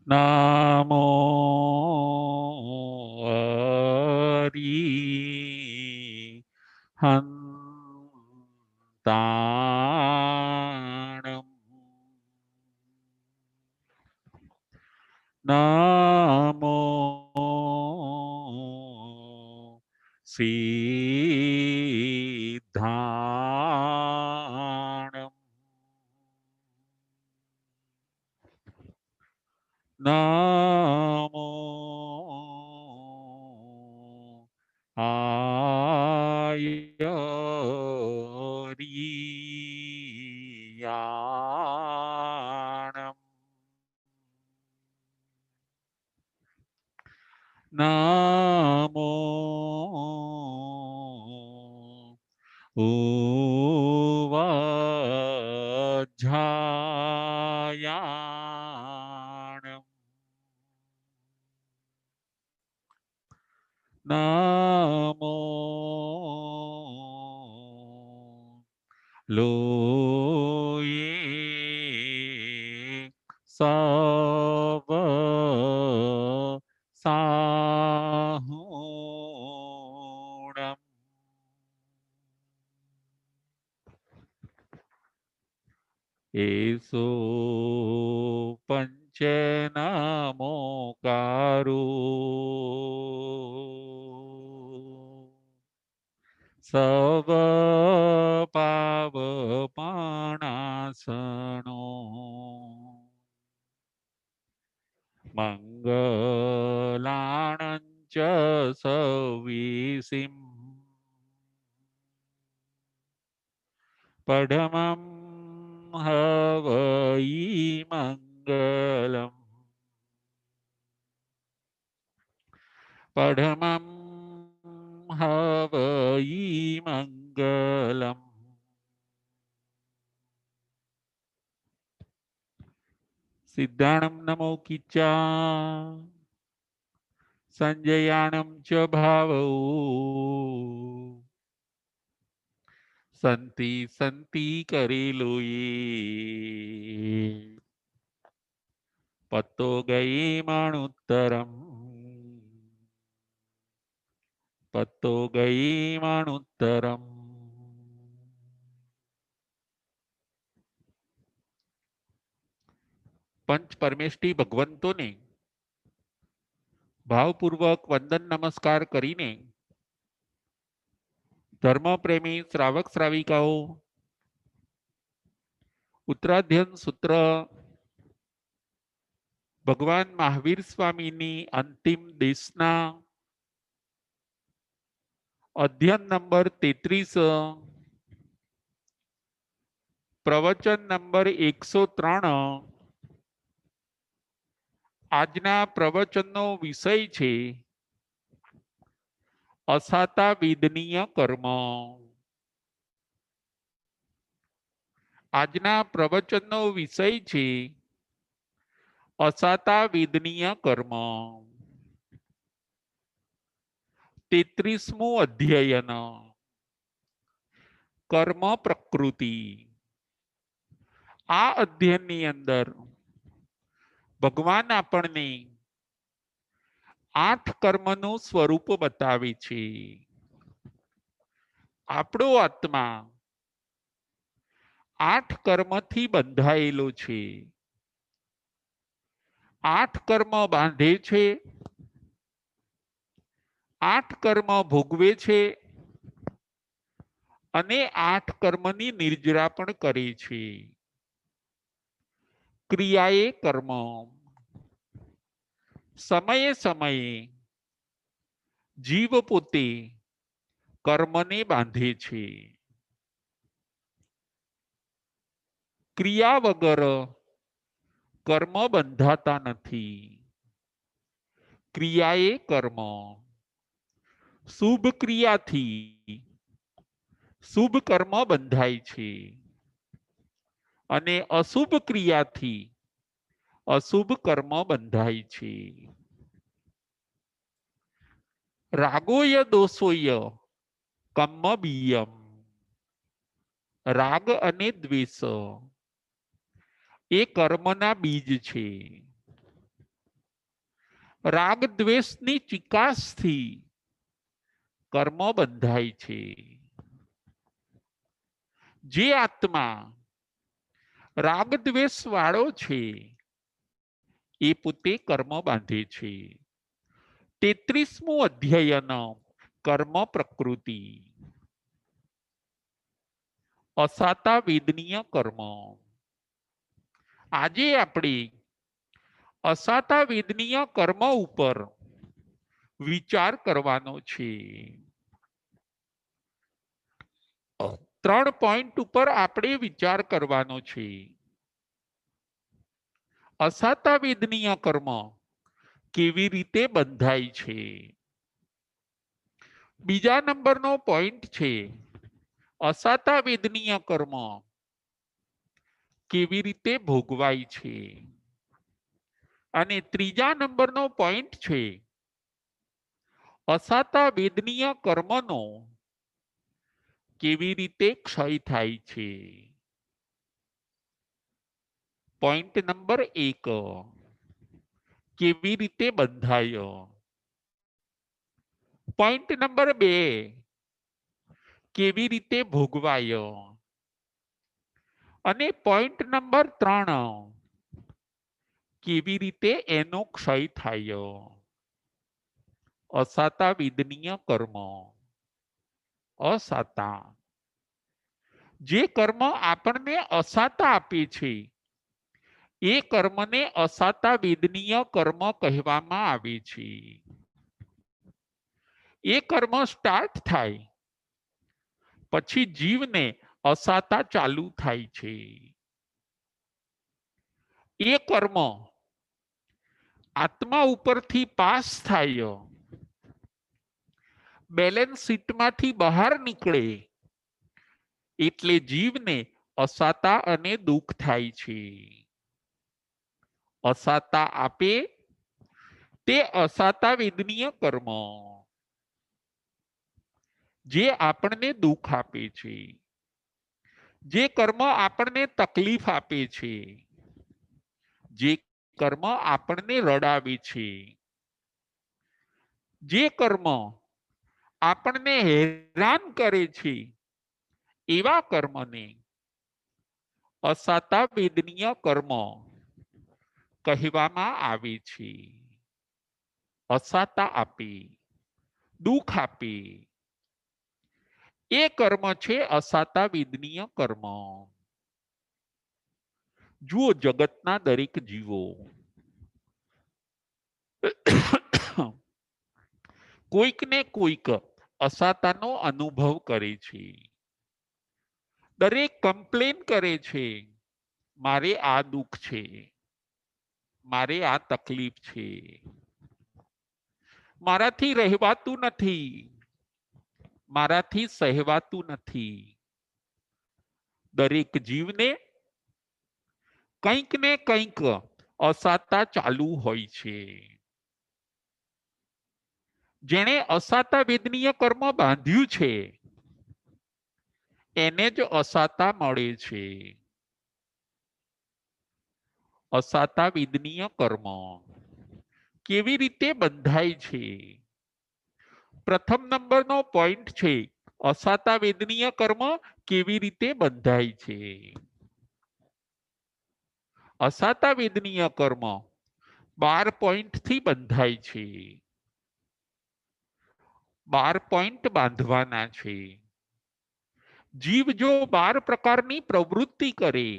नमो हन्ताणम् नमो सिद्धाणम् नमो आयर्याणम् नमो उवज्झायाणम् नमो लोये सव साहुणम् एसो पंचनमोकारो सव पावपाणासनो मंगलाणं च सविसिं पढमं हवै मंगलम् पढमं हवै मंगलम् सिद्धाणं नमो किच्चा संजयाणं च भावौ संति संति करेलो ये पत्तो गई मणुत्तरम पत्तो गई मणुत्तरम पंच परमेष्टि भगवंतों ने भावपूर्वक वंदन नमस्कार करीने धर्म प्रेमी श्रावक श्राविकाओ उत्तराध्ययन सूत्र भगवान महावीर स्वामी अंतिम देशना अध्ययन नंबर 33 प्रवचन नंबर 103 આજના પ્રવચનનો વિષય છે અસાતા વિદનીય કર્મ। આજના પ્રવચનનો વિષય છે અસાતા વિદનીય કર્મ। 33મું અધ્યયન કર્મ પ્રકૃતિ। આ અધ્યયનની અંદર ભગવાન આપણને 8 કર્મનું સ્વરૂપ બતાવે છે। આપણો આત્મા 8 કર્મથી બંધાયેલો છે। 8 કર્મ બાંધે છે, 8 કર્મ ભોગવે છે અને 8 કર્મની નિર્જરા પણ કરે છે। ક્રિયાએ કર્મ સમયે સમયે જીવ પોતે કર્મને બાંધે છે। ક્રિયા વગર કર્મ બંધાતા નથી। ક્રિયાએ કર્મ શુભ ક્રિયાથી શુભ કર્મ બંધાય છે અને અશુભ ક્રિયાથી અશુભ કર્મ બંધાય છે। રાગોય દોષોય કર્મ બીયમ રાગ અને દ્વેષ એ કર્મના બીજ છે। રાગ દ્વેષની ચિકાસથી કર્મ બંધાય છે. જે આત્મા રાગ દ્વેષ વાળો છે એ પોતે કર્મ બાંધે છે. 33મું અધ્યયન કર્મ પ્રકૃતિ. અસાતા વેદનીય કર્મ. આજે આપણે અસાતા વેદનીય કર્મ ઉપર વિચાર કરવાનો છે. 3 પોઈન્ટ ઉપર આપણે વિચાર કરવાનો છે. અસાતા વેદનીય કર્મ કેવી રીતે બંધાય છે. બીજા નંબરનો પોઈન્ટ છે અસાતા વેદનીય કર્મ કેવી રીતે ભોગવાય છે. અને ત્રીજા નંબરનો પોઈન્ટ છે અસાતા વેદનીય કર્મનો કેવી રીતે ક્ષય થાય છે. પોઈન્ટ નંબર 1 કેવી રીતે બંધાય. પોઈન્ટ નંબર 2 કેવી રીતે ભોગવાય. અને પોઈન્ટ નંબર 3 કેવી રીતે એનો ક્ષય થાય. અસાતા વેદનીય કર્મ. અસાતા જે કર્મ આપણને અસાતા આપે છે એ કર્મને અસાતા વેદનીય કર્મ કહેવામાં આવે છે. એ કર્મ સ્ટાર્ટ થાય પછી જીવને અસાતા ચાલુ થાય છે. એ કર્મ આત્મા ઉપરથી પાસ થાય બેલેન્સ શીટમાંથી બહાર નીકળે એટલે જીવને અસાતા અને દુઃખ થાય છે. અસાતા આપે તે અસાતા વેદનીય કર્મ જે આપણને દુઃખ આપે છે. જે કર્મ આપણને તકલીફ આપે છે. જે કર્મ આપણને રડાવે છે. જે કર્મ આપણને હેરાન કરે છે એવા કર્મને અસાતા વેદનીય કર્મ કહેવામાં આવે છે. અસાતા આપે દુઃખ આપે એ કર્મ છે અસાતા વેદનીય કર્મ. જુઓ જગતના દરેક જીવો કોઈક ને કોઈક અસાતાનો અનુભવ કરે છે. દરેક કમ્પ્લેન કરે છે મારે આ દુઃખ છે, મારે આ તકલીફ છે, મારાથી રહેવાતું નથી, મારાથી સહેવાતું નથી. દરેક જીવને કંઈક ને કંઈક અસાતા ચાલુ હોય છે. જેણે અસાતા વેદનીય કર્મ બાંધ્યું છે એને જ અસાતા મળે છે. અસાતા વેદનીય કર્મ કેવી રીતે બંધાય છે. પ્રથમ નંબરનો પોઈન્ટ છે અસાતા વેદનીય કર્મ કેવી રીતે બંધાય છે. અસાતા વેદનીય કર્મ 12 પોઈન્ટથી બંધાય છે. 12 પોઈન્ટ બાંધવાના છે. જીવ જો 12 પ્રકારની પ્રવૃત્તિ કરે,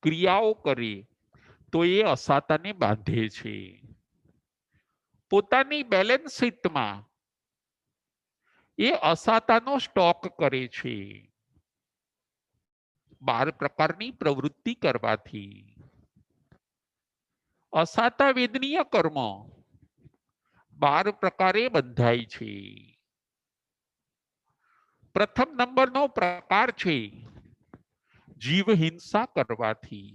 ક્રિયાઓ કરે તો એ અસાતાને બાંધે છે. પોતાની બેલેન્સ શીટમાં એ અસાતાનો સ્ટોક કરે છે. 12 પ્રકારની પ્રવૃત્તિ કરવાથી અસાતા વેદનીય કર્મ 12 પ્રકારે બંધાય છે. પ્રથમ નંબરનો પ્રકાર છે જીવ હિંસા કરવાથી.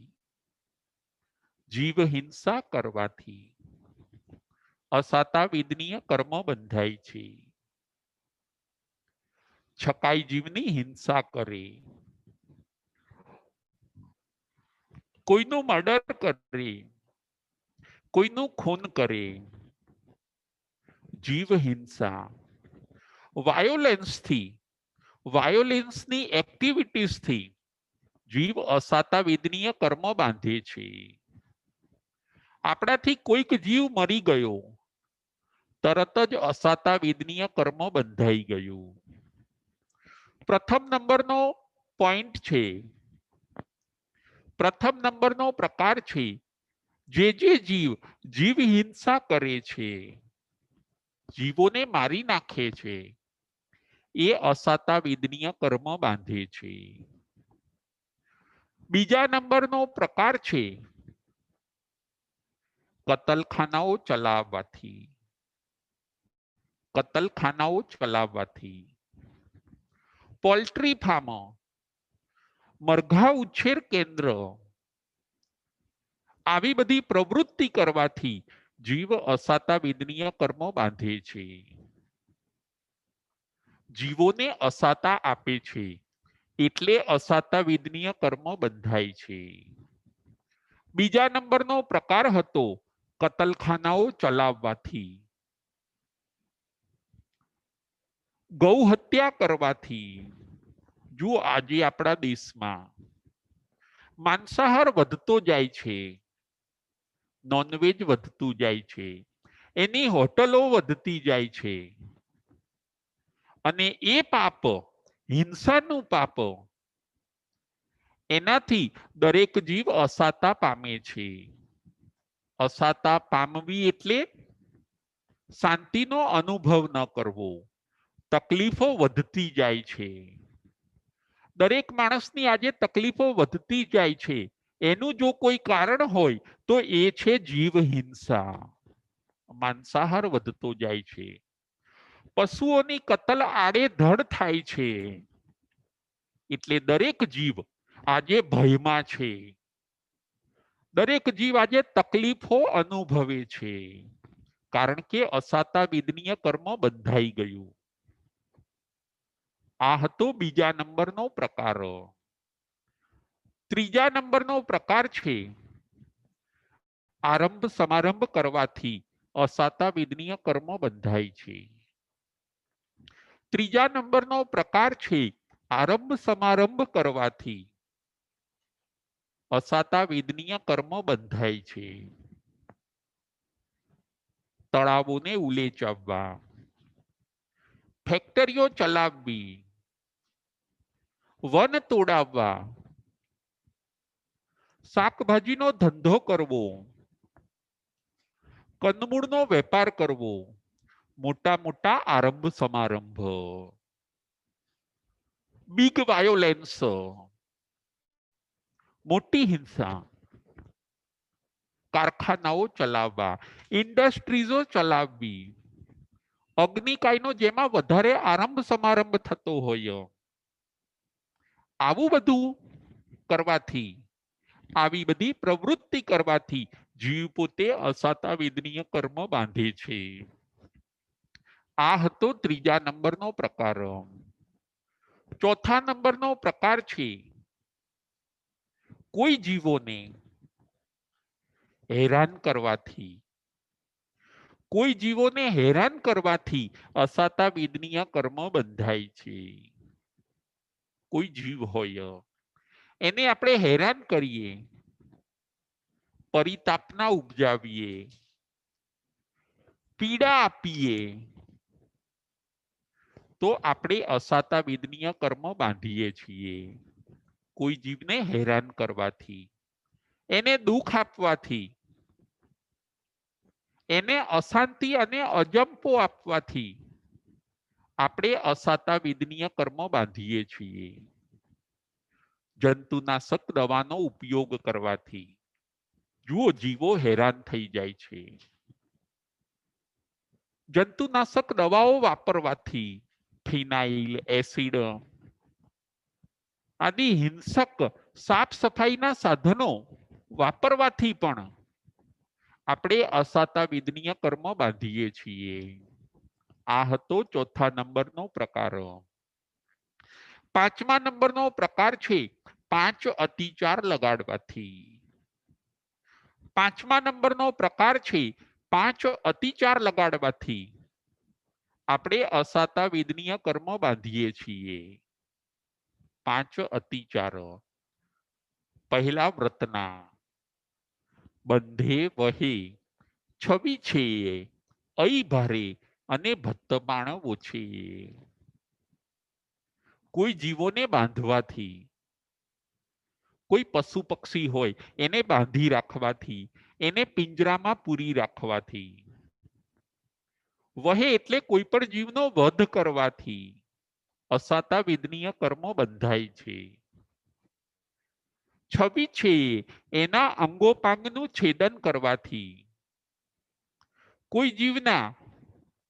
જીવ હિંસા કરવાથી અસાતા વેદનીય કર્મ બંધાય છે. છકાઈ જીવની હિંસા કરે, કોઈનું મર્ડર કરે, કોઈનું ખૂન કરે, જીવ હિંસા, વાયોલેન્સથી, વાયોલેન્સની એક્ટિવિટીઝથી જીવ અસાતા વેદનીય કર્મ બાંધે છે. આપણાથી કોઈક જીવ મરી ગયો, તરત જ અસાતા વેદનીય કર્મ બંધાઈ ગયું. પ્રથમ નંબરનો પોઈન્ટ છે, પ્રથમ નંબરનો પ્રકાર છે, જે જીવ જીવ હિંસા કરે છે, જીવોને મારી નાખે છે, એ અસાતા વેદનીય કર્મ બાંધે છે. બીજા નંબરનો પ્રકાર છે કતલખાનાઓ ચલાવવાથી, કતલખાનાઓ ચલાવવાથી, પોલ્ટ્રી ફાર્મ, મરઘા ઉછેર કેન્દ્ર, આવી બધી પ્રવૃત્તિ કરવાથી જીવ અસાતા વેદનીય કર્મ બાંધે છે, જીવોને અસાતા આપે છે, એટલે અસાતા વેદનીય કર્મ બંધાય છે. બીજા નંબરનો પ્રકાર હતો કતલખાનાઓ ચલાવવાથી, ગૌ હત્યા કરવાથી. જો આજે આપણા દેશમાં માંસાહાર વધતો જાય છે, નોનવેજ વધતું જાય છે, એની હોટલો વધતી જાય છે, અને એ પાપ, હિંસાનું પાપ, એનાથી દરેક જીવ અસાતા પામે છે. અસાતા પામવી એટલે શાંતિનો અનુભવ ન કરવો, તકલીફો વધતી જાય છે. દરેક માણસની આજે તકલીફો વધતી જાય છે, એનું જો કોઈ કારણ હોય તો એ છે જીવ હિંસા. માંસાહાર વધતો જાય છે, પશુઓની કતલ આડેધડ થાય છે, એટલે દરેક જીવ આજે ભયમાં છે, દરેક જીવ આજે તકલીફો અનુભવે છે, કારણ કે અસાતા વેદનીય કર્મ બંધાઈ ગયું. આ હતો બીજા નંબરનો પ્રકાર. ત્રીજા નંબરનો પ્રકાર છે આરંભ સમારંભ કરવાથી અસાતા વેદનીય કર્મ બંધાય છે. ત્રીજા નંબરનો પ્રકાર છે આરંભ સમારંભ કરવાથી અસાતા વેદનીય કર્મ બંધાય છે. તળાવોને ઉલેચવવા, ફેક્ટરીઓ ચલાવવી, વન તોડાવવા, શાકભાજીનો ધંધો કરવો, કંદમૂળનો વેપાર કરવો, મોટા મોટા આરંભ સમારંભ, બિગ વાયોલેન્સ, મોટી હિંસા, કારખાનાઓ ચલાવવા, ઇન્ડસ્ટ્રીઝો ચલાવવી, અગ્નિકાયનો જેમાં વધારે આરંભ સમારંભ થતો હોય, આવું બધું કરવાથી, આવી બધી પ્રવૃત્તિ કરવાથી જીવ પોતે અસાતા વેદનીય કર્મ બાંધે છે. આ હતો ત્રીજા નંબરનો પ્રકાર. ચોથા નંબરનો પ્રકાર છે કોઈ જીવોને હેરાન કરવાથી, કોઈ જીવોને હેરાન કરવાથી અસાતા વેદનીય કર્મ બંધાય છે. કોઈ જીવ હોય એને આપણે હેરાન કરીએ, પરિતાપના ઉપજાવીએ, પીડા આપીએ, તો આપણે અસાતા વેદનીય કર્મ બાંધીએ છીએ. કોઈ જીવને હેરાન કરવાથી, એને દુઃખ આપવાથી, એને અશાંતિ અને અજંપો આપવાથી આપણે અસાતા વેદનીય કર્મ બાંધીએ છીએ. જંતુનાશક દવાનો ઉપયોગ કરવાથી જુઓ જીવો હેરાન થઈ જાય છે. જંતુનાશક દવાઓ વાપરવાથી, ફિનાઇલ, એસિડ આદિ હિંસક સાફ સફાઈના સાધનો વાપરવાથી પણ આપણે અસાતા વેદનીય કર્મ બાંધીએ છીએ. આ હતો ચોથા નંબરનો પ્રકાર. પાંચમા નંબરનો પ્રકાર છે પાંચ અતિચાર લગાડવાથી. પાંચમા નંબરનો પ્રકાર છે પાંચ અતિચાર લગાડવાથી આપણે અસાતા વેદનીય કર્મ બાંધીએ છીએ. 5 અતિચારો. પહેલા વ્રતના બંધે વહે છવી છે અઈ ભારે અને ભત્તબાણ ઓછે. કોઈ જીવોને બાંધવાથી, કોઈ પશુ પક્ષી હોય એને બાંધી રાખવાથી, એને પિંજરામાં પૂરી રાખવાથી, વહે એટલે કોઈ પણ જીવનો વધ કરવાથી અસાતા વેદનીય કર્મો બંધાય છે. છવી છે એના અંગોપાંગનું છેદન કરવાથી, કોઈ જીવના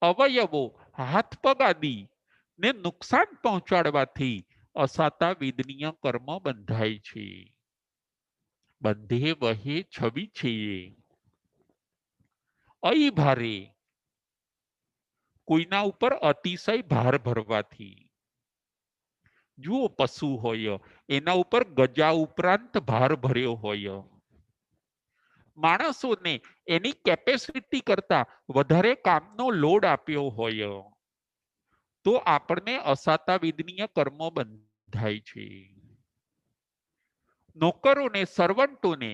અવયવો હાથ પગ આદિ ને નુકસાન પહોંચાડવાથી અસાતા વેદનીય કર્મ બંધાય છે. બંધે વહે છવી છે અઈ ભારે, કોઈના ઉપર અતિશય ભાર ભરવાથી. જુઓ પશુ હોય એના ઉપર ગજા ઉપરાંત ભાર ભર્યો હોય, માણસોને એની કેપેસિટી કરતા વધારે કામનો લોડ આપ્યો હોય તો આપણને અસાતા વેદનીય કર્મો બંધાય છે. નોકરોને સર્વન્ટોને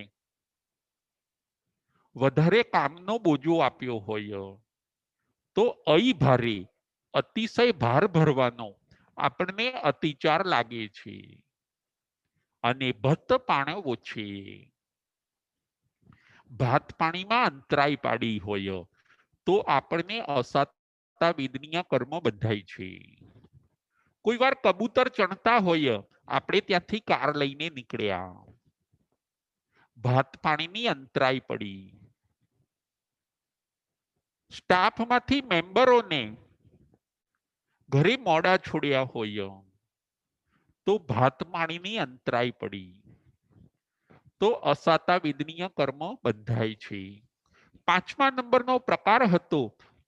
વધારે કામનો બોજો આપ્યો હોય તો અઈ ભારે, અતિશય ભાર ભરવાનો આપણને અતિચાર લાગે છે. અને ભત્ત પાણ ઓછે, ભાત પાણીમાં અંતરાય પાડી હોય તો આપણને અસાતા વેદનીય કર્મ બંધાય છે. કોઈ વાર કબૂતર ચણતા હોય, આપણે ત્યાંથી કાર લઈને નીકળ્યા, ભાત પાણીની અંતરાય પડી, સ્ટાફમાંથી મેમ્બરોને ઘરે મોડા છોડ્યા હોય તો ભાત પાણીની અંતરાય પડી તો અસાતા વેદનીય કર્મ બંધાય છે. 5મા નંબરનો પ્રકાર હતો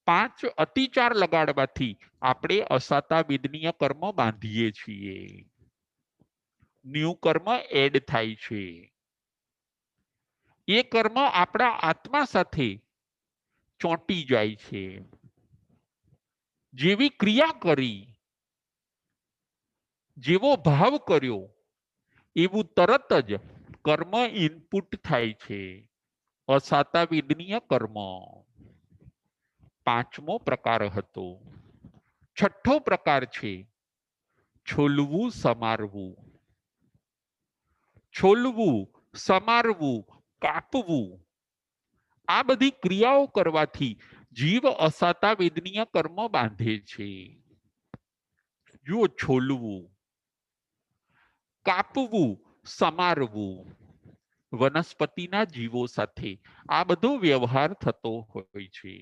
5 અતિચાર લગાડવાથી આપણે અસાતા વેદનીય કર્મ બાંધીએ છીએ. ન્યુ કર્મ એડ થાય છે. એ કર્મ આપણા આત્મા સાથે ચોંટી જાય છે. જેવી ક્રિયા કરી, જેવો ભાવ કર્યો એવું તરત જ કર્મ ઇનપુટ થાય છે. અસાતા વેદનીય કર્મ 5મો પ્રકાર હતો. 6ઠ્ઠો પ્રકાર છે છોલવું સમારવું. છોલવું, સમારવું, કાપવું આ બધી ક્રિયાઓ કરવાથી જીવ અસાતા વેદનીય કર્મ બાંધે છે. જુઓ છોલવું, કાપવું, સમારવું, વનસ્પતિના જીવો સાથે આ બધો વ્યવહાર થતો હોય છે.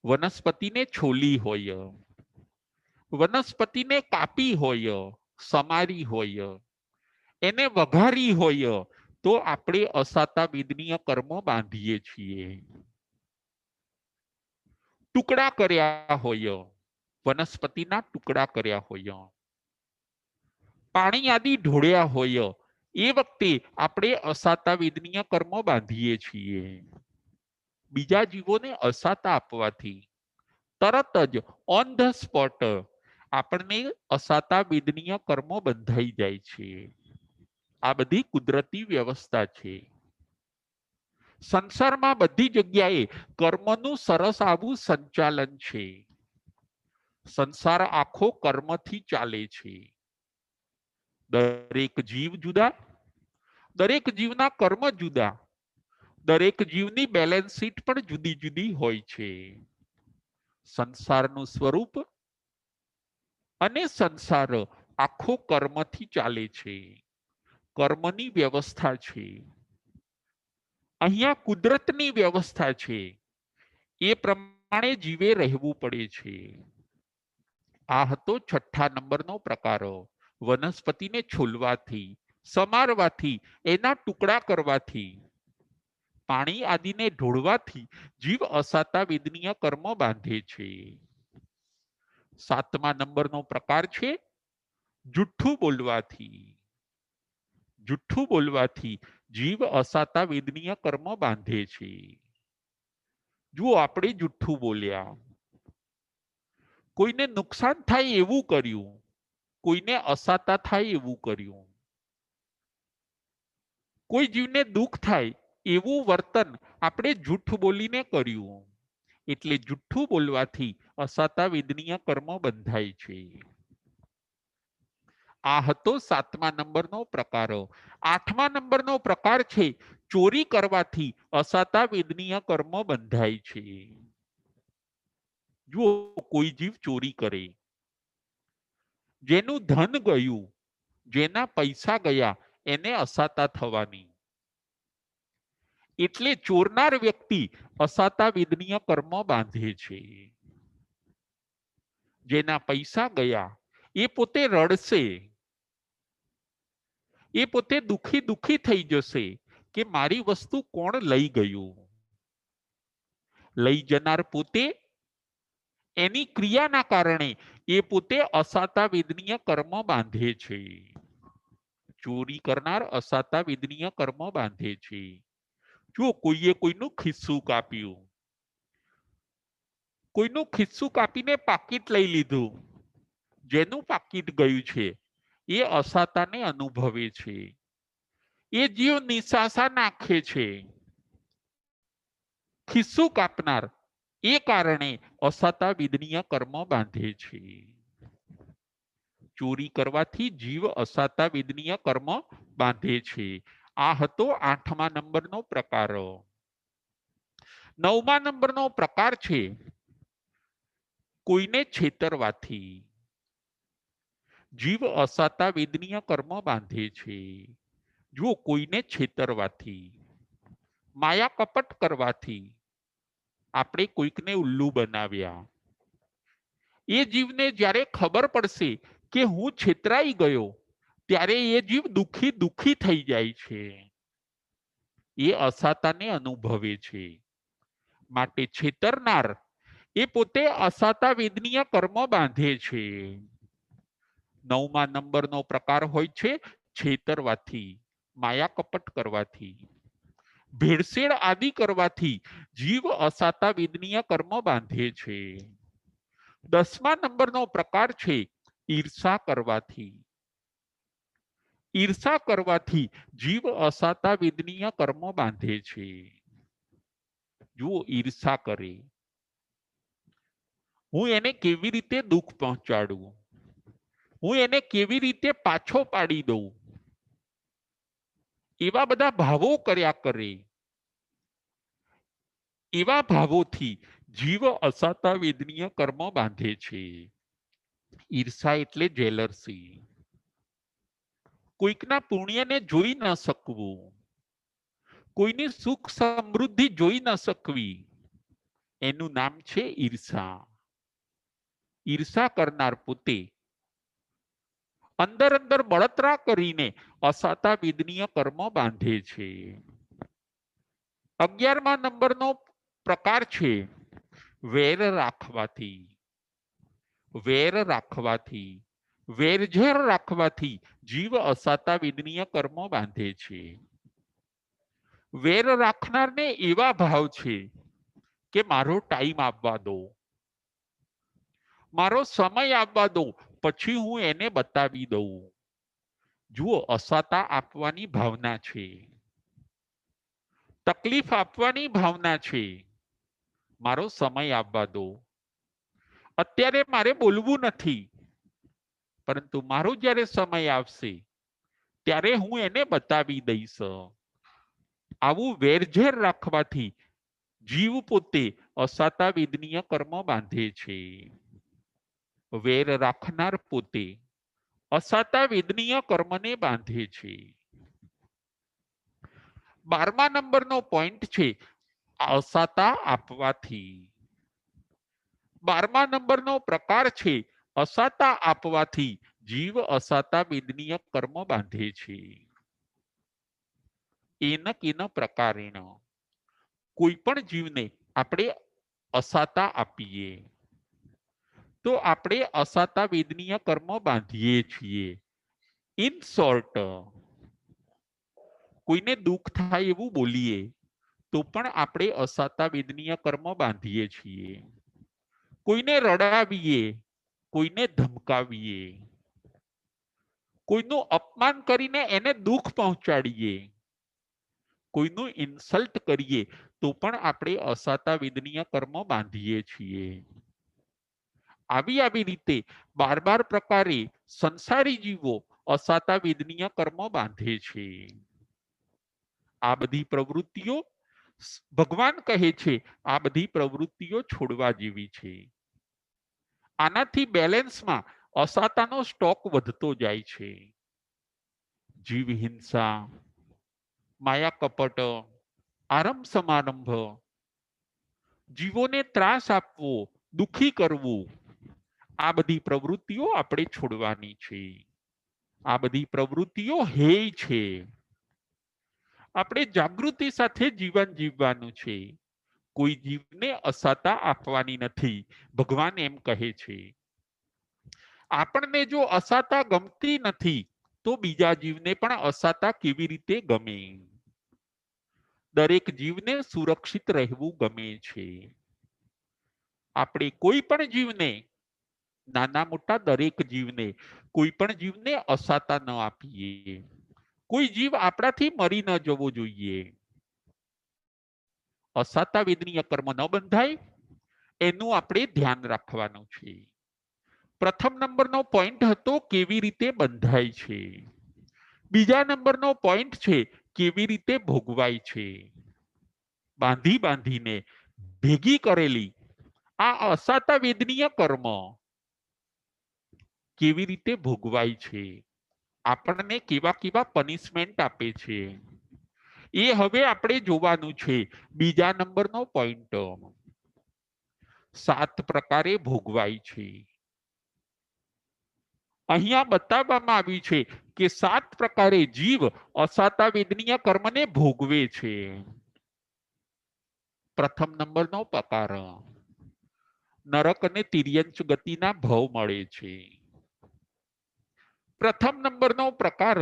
વનસ્પતિને છોલી હોય, વનસ્પતિને કાપી હોય, સમારી હોય, એને વઘારી હોય તો આપણે અસાતા વેદનીય કર્મ બાંધીએ છીએ. ટુકડા કર્યા હોય, વનસ્પતિના ટુકડા કર્યા હોય, પાણી આદિ ઢોળ્યા હોય એ વખતે આપણે અસાતા વેદનીય કર્મ બાંધીએ છીએ. બીજા જીવોને અસાતા આપવાથી તરત જ ઓન ધ સ્પોટ આપણને અસાતા વેદનીય કર્મો બંધાઈ જાય છે. આ બધી કુદરતી વ્યવસ્થા છે. સંસારમાં બધી જગ્યાએ કર્મનું સરસ આવું સંચાલન છે. સંસાર આખો કર્મથી ચાલે છે. દરેક જીવ જુદા, દરેક જીવના કર્મ જુદા, દરેક જીવની બેલેન્સ શીટ પણ જુદી જુદી હોય છે. સંસારનું સ્વરૂપ અને સંસાર આખો કર્મથી ચાલે છે. કર્મની વ્યવસ્થા છે. અહીંયા કુદરતની વ્યવસ્થા છે. એ પ્રમાણે જીવે રહેવું પડે છે. આ હતો 6ઠ્ઠા નંબરનો પ્રકાર. વનસ્પતિને છોલવાથી, સમારવાથી, એના ટુકડા કરવાથી, પાણી આદિને ઢોળવાથી જીવ અસાતા વેદનીય કર્મ બાંધે છે. 7મા નંબરનો પ્રકાર છે જુઠ્ઠું બોલવાથી. જુઠ્ઠું બોલવાથી જીવ અસાતા વેદનીય કર્મ બાંધે છે. જુઓ આપણે જુઠ્ઠું બોલ્યા, કોઈને નુકસાન થાય એવું કર્યું, કોઈને અસાતા થાય એવું કર્યું, કોઈ જીવને દુઃખ થાય એવું વર્તન આપણે જૂઠ બોલીને કર્યું, એટલે જૂઠું બોલવાથી અસાતા વેદનીય કર્મ બંધાય છે. આ હતો 7મા નંબરનો પ્રકાર. 8મા નંબરનો પ્રકાર છે ચોરી કરવાથી અસાતા વેદનીય કર્મ બંધાય છે. જો કોઈ જીવ ચોરી કરે, જેનું ધન ગયું, જેના પૈસા ગયા, એને અસાતા થવાની. એટલે ચોરનાર વ્યક્તિ અસાતા વેદનીય કર્મ બાંધે છે. જેના પૈસા ગયા એ પોતે રડશે, એ પોતે દુખી દુખી થઈ જશે કે મારી વસ્તુ કોણ લઈ ગયું. લઈ જનાર પોતે, એની ક્રિયાના કારણે એ પોતે અસાતા વેદનીય કર્મ બાંધે છે. ચોરી કરનાર અસાતા વેદનીય કર્મ બાંધે છે. જો કોઈએ કોઈનું ખિસ્સું કાપ્યું, કોઈનું ખિસ્સું કાપીને પાકીટ લઈ લીધું, જેનું પાકીટ ગયું છે એ અસાતાને અનુભવે છે. એ જીવ નિશાસા નાખે છે. ખિસ્સું કાપનાર એ કારણે અસાતા વેદનીય કર્મ બાંધે છે. ચોરી કરવાથી જીવ અસાતા વેદનીય કર્મ બાંધે છે. આ હતો 8મા નંબરનો પ્રકાર. 9મા નંબરનો પ્રકાર છે કોઈને છેતરવાથી જીવ અસાતા વેદનીય કર્મ બાંધે છે. જો કોઈને છેતરવાથી, માયા કપટ કરવાથી, આપણે કોઈકને ઉલ્લુ બનાવ્યા, એ જીવને જ્યારે ખબર પડશે કે હું છેતરાઈ ગયો, ત્યારે એ જીવ દુખી દુખી થઈ જાય છે. એ અસાતાને અનુભવે છે. માટે છેતરનાર એ પોતે અસાતા વેદનીય કર્મ બાંધે છે. 9મા નંબરનો પ્રકાર હોય છે છેતરવાથી, માયા કપટ કરવાથી, ભેળસેળ આદિ કરવાથી જીવ અસાતા વેદનીય કર્મ બાંધે છે. 10મા નંબરનો પ્રકાર છે ઈર્ષા કરવાથી. ઈર્ષા કરવાથી જીવ અસાતા વેદનીય કર્મ બાંધે છે. જુઓ, ઈર્ષા કરે, હું એને કેવી રીતે દુઃખ પહોંચાડું, હું એને કેવી રીતે પાછો પાડી દઉં, એવા બધા ભાવો કર્યા કરે. એવા ભાવોથી જીવ અસાતા વેદનીય કર્મ બાંધે છે. ઈર્ષા એટલે જેલસી. કોઈકના પુણ્યને જોઈ ન શકવું, કોઈની સુખ સમૃદ્ધિ જોઈ ન શકવી, એનું નામ છે ઈર્ષા. ઈર્ષા કરનાર પોતે અંદર અંદર બળતરા કરીને અસાતા વેદનીય કર્મ બાંધે છે. 11મા નંબરનો પ્રકાર છે વેર રાખવાથી. વેર રાખવાથી, વેરઝેર રાખવાથી જીવ અસાતા વેદનીય કર્મ બાંધે છે. વેર રાખનારને એવા ભાવ છે કે મારો ટાઈમ આપવા દો, મારો સમય આપવા દો, પછી હું એને બતાવી દઉં. જુઓ, અસાતા આપવાની ભાવના છે, તકલીફ આપવાની ભાવના છે. મારો સમય આપવા દો, અત્યારે મારે બોલવું નથી, પરંતુ મારો જ્યારે સમય આવશે ત્યારે હું એને બતાવી દઈશ. આવું વેરઝેર રાખવાથી જીવ પોતે અસાતા વેદનીય કર્મ બાંધે છે. વેર રાખનાર પોતે અસાતા વેદનીય કર્મને બાંધે છે. 12મા નંબરનો પોઈન્ટ છે અસાતા આપવાથી. 12મા નંબરનો પ્રકાર છે અસાતા આપવાથી જીવ અસાતા વેદનીય કર્મ બાંધે છે. એન કેન પ્રકારેણ, કોઈ પણ જીવને આપણે અસાતા આપીએ તો આપણે અસાતા વેદનીય કર્મ બાંધીએ છીએ. ઇન શોર્ટ, કોઈને દુઃખ થાય એવું બોલીએ તો પણ આપણે અસાતા વેદનીય કર્મ બાંધીએ છીએ. કોઈને રડાવીએ, કોઈને ધમકાવીએ, કોઈનું અપમાન કરીને એને દુઃખ પહોંચાડીએ, કોઈનું ઇન્સલ્ટ કરીએ તો પણ આપણે અસાતા વેદનીય કર્મ બાંધીએ છીએ. આવી રીતે બાર પ્રકારે સંસારી જીવો અસાતા વેદનીય કર્મ બાંધે છે. આ બધી પ્રવૃત્તિઓ ભગવાન કહે છે આ બધી પ્રવૃત્તિઓ છોડવા જેવી છે. આનાથી બેલેન્સમાં અસાતાનો સ્ટોક વધતો જાય છે. જીવ હિંસા, માયા કપટ, આરંભ સમારંભ, જીવોને ત્રાસ આપવો, દુખી કરવું, આ બધી પ્રવૃત્તિઓ આપણે છોડવાની છે. આ બધી પ્રવૃત્તિઓ હેય છે. આપણે જાગૃતિ સાથે જીવન જીવવાનું છે. કોઈ જીવને અસાતા આપવાની નથી. ભગવાન એમ કહે છે. આપણને જો અસાતા ગમતી નથી તો બીજા જીવને પણ અસાતા કેવી રીતે ગમે? દરેક જીવને સુરક્ષિત રહેવું ગમે છે. આપણે કોઈ પણ જીવને, નાના મોટા દરેક જીવને, કોઈ પણ જીવને અસાતા ન આપીએ. કોઈ જીવ આપણાથી મરી ન જવો જોઈએ. અસાતા વેદનીય કર્મ ન બંધાય એનું આપણે ધ્યાન રાખવાનું છે. પ્રથમ નંબરનો પોઈન્ટ હતો કેવી રીતે બંધાય છે. બીજા નંબરનો પોઈન્ટ છે કેવી રીતે ભોગવાય છે. બાંધીને ભેગી કરેલી આ અસાતા વેદનીય કર્મ કેવી રીતે ભોગવાય છે, આપણને કેવા કેવા પનિશમેન્ટ આપે છે, એ હવે આપણે જોવાનું છે. બીજા નંબરનો પોઈન્ટ 7 પ્રકારે ભોગવાય છે. અહીંયા બતાવવામાં આવ્યું છે કે 7 પ્રકારે જીવ અસાતા વેદનીય કર્મને ભોગવે છે. પ્રથમ નંબરનો પ્રકાર નરક અને તિર્યંચ ગતિના ભવ મળે છે. પ્રથમ નંબરનો પ્રકાર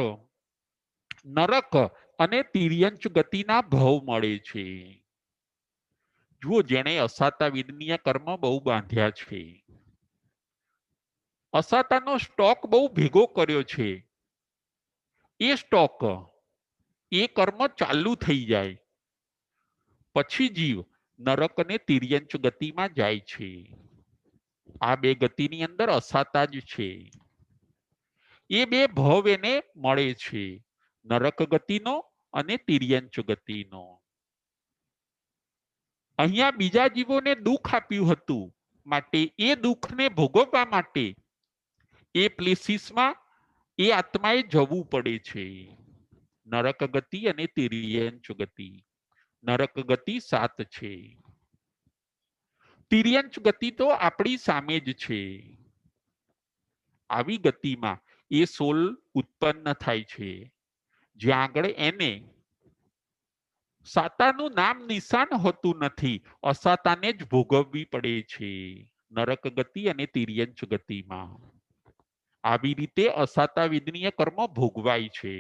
નરક અને તિર્યંચ ગતિના ભવ મળે છે. જુઓ, જેણે અસાતા વેદનીય કર્મ બહુ બાંધ્યા છે, અસાતાનો સ્ટોક બહુ ભેગો કર્યો છે, એ સ્ટોક, એ કર્મ ચાલુ થઈ જાય પછી જીવ નરક અને તિર્યંચ ગતિમાં જાય છે. આ બે ગતિની અંદર અસાતા જ છે. એ બે ભવ એને મળે છે, નરક ગતિનો અને તિર્યંચ ગતિનો. અહીંયા બીજા જીવોને દુઃખ આપ્યું હતું માટે એ દુઃખને ભોગવવા માટે એ પ્લેસીસમાં એ આત્માએ જવું પડે છે. નરક ગતિ અને તિર્યંચ ગતિ. નરક ગતિ 7 છે. તિર્યંચ ગતિ તો આપણી સામે જ છે. આવી ગતિમાં એ સોલ ઉત્પન્ન થાય છે જ્યાં આગળ એને સાતાનું નામ નિશાન હોતું નથી, અસાતાને જ ભોગવવી પડે છે નરક ગતિ અને તિર્યંચ ગતિમાં. આવી રીતે અસાતા વેદનીય કર્મ ભોગવાય છે.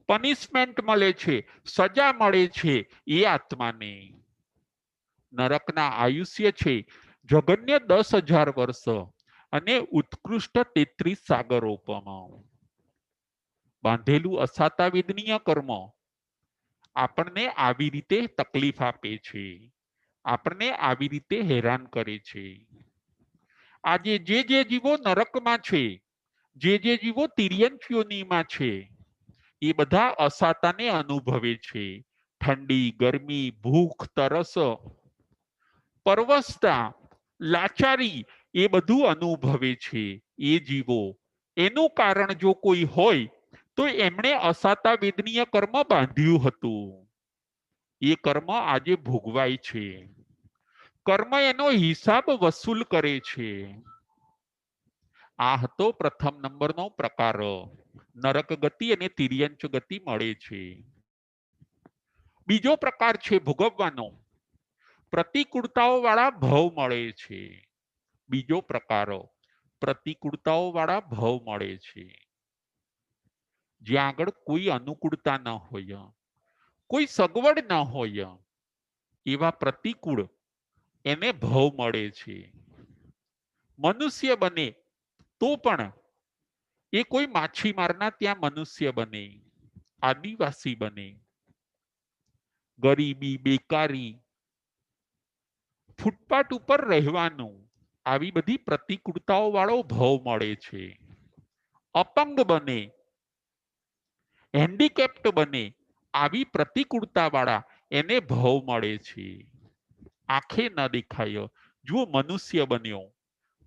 પનિશમેન્ટ મળે છે, સજા મળે છે એ આત્માને. નરકના આયુષ્ય છે જગન્ય 10,000 વર્ષ અને ઉત્કૃષ્ટ 33 સાગરોપમ. બાંધેલું અસાતા વેદનીય કર્મ આપણને આવી રીતે તકલીફ આપે છે, આપણને આવી રીતે હેરાન કરે છે. આજે જે જીવો નરકમાં છે, જે જીવો તિર્યંચ યોનિમાં છે, એ બધા અસાતાને અનુભવે છે. ઠંડી, ગરમી, ભૂખ, તરસ, પરવસતા, લાચારી એ બધું અનુભવે છે એ જીવો. એનું કારણ જો કોઈ હોય તો એમણે અસાતા વેદનીય કર્મ બાંધ્યું હતું. એ કર્મ આજે ભોગવાય છે. કર્મ એનો હિસાબ વસૂલ કરે છે. આ હતો પ્રથમ નંબરનો પ્રકાર. નરક ગતિ અને તિર્યંચ ગતિ મળે છે. બીજો પ્રકાર છે ભોગવવાનો, પ્રતિકૂળતાઓ વાળા ભવ મળે છે. બીજો પ્રકાર પ્રતિકૂળતાઓ વાળા ભવ મળે છે. જ્યાં આગળ કોઈ અનુકૂળતા ન હોય, કોઈ સગવડ ન હોય, એવા પ્રતિકૂળ એને ભવ મળે છે. મનુષ્ય બને તો પણ એ કોઈ માછીમારના ત્યાં મનુષ્ય બને, આદિવાસી બને, ગરીબી, બેકારી, ફૂટપાથ ઉપર રહેવાનું, આવી બધી પ્રતિકૂળતાઓ વાળો ભાવ મળે છે. અપંગ બને, હેન્ડીકેપ્ટ બને, આવી પ્રતિકૂળતા વાળા એને ભાવ મળે છે. આંખે ન દેખાય, જુઓ મનુષ્ય બન્યો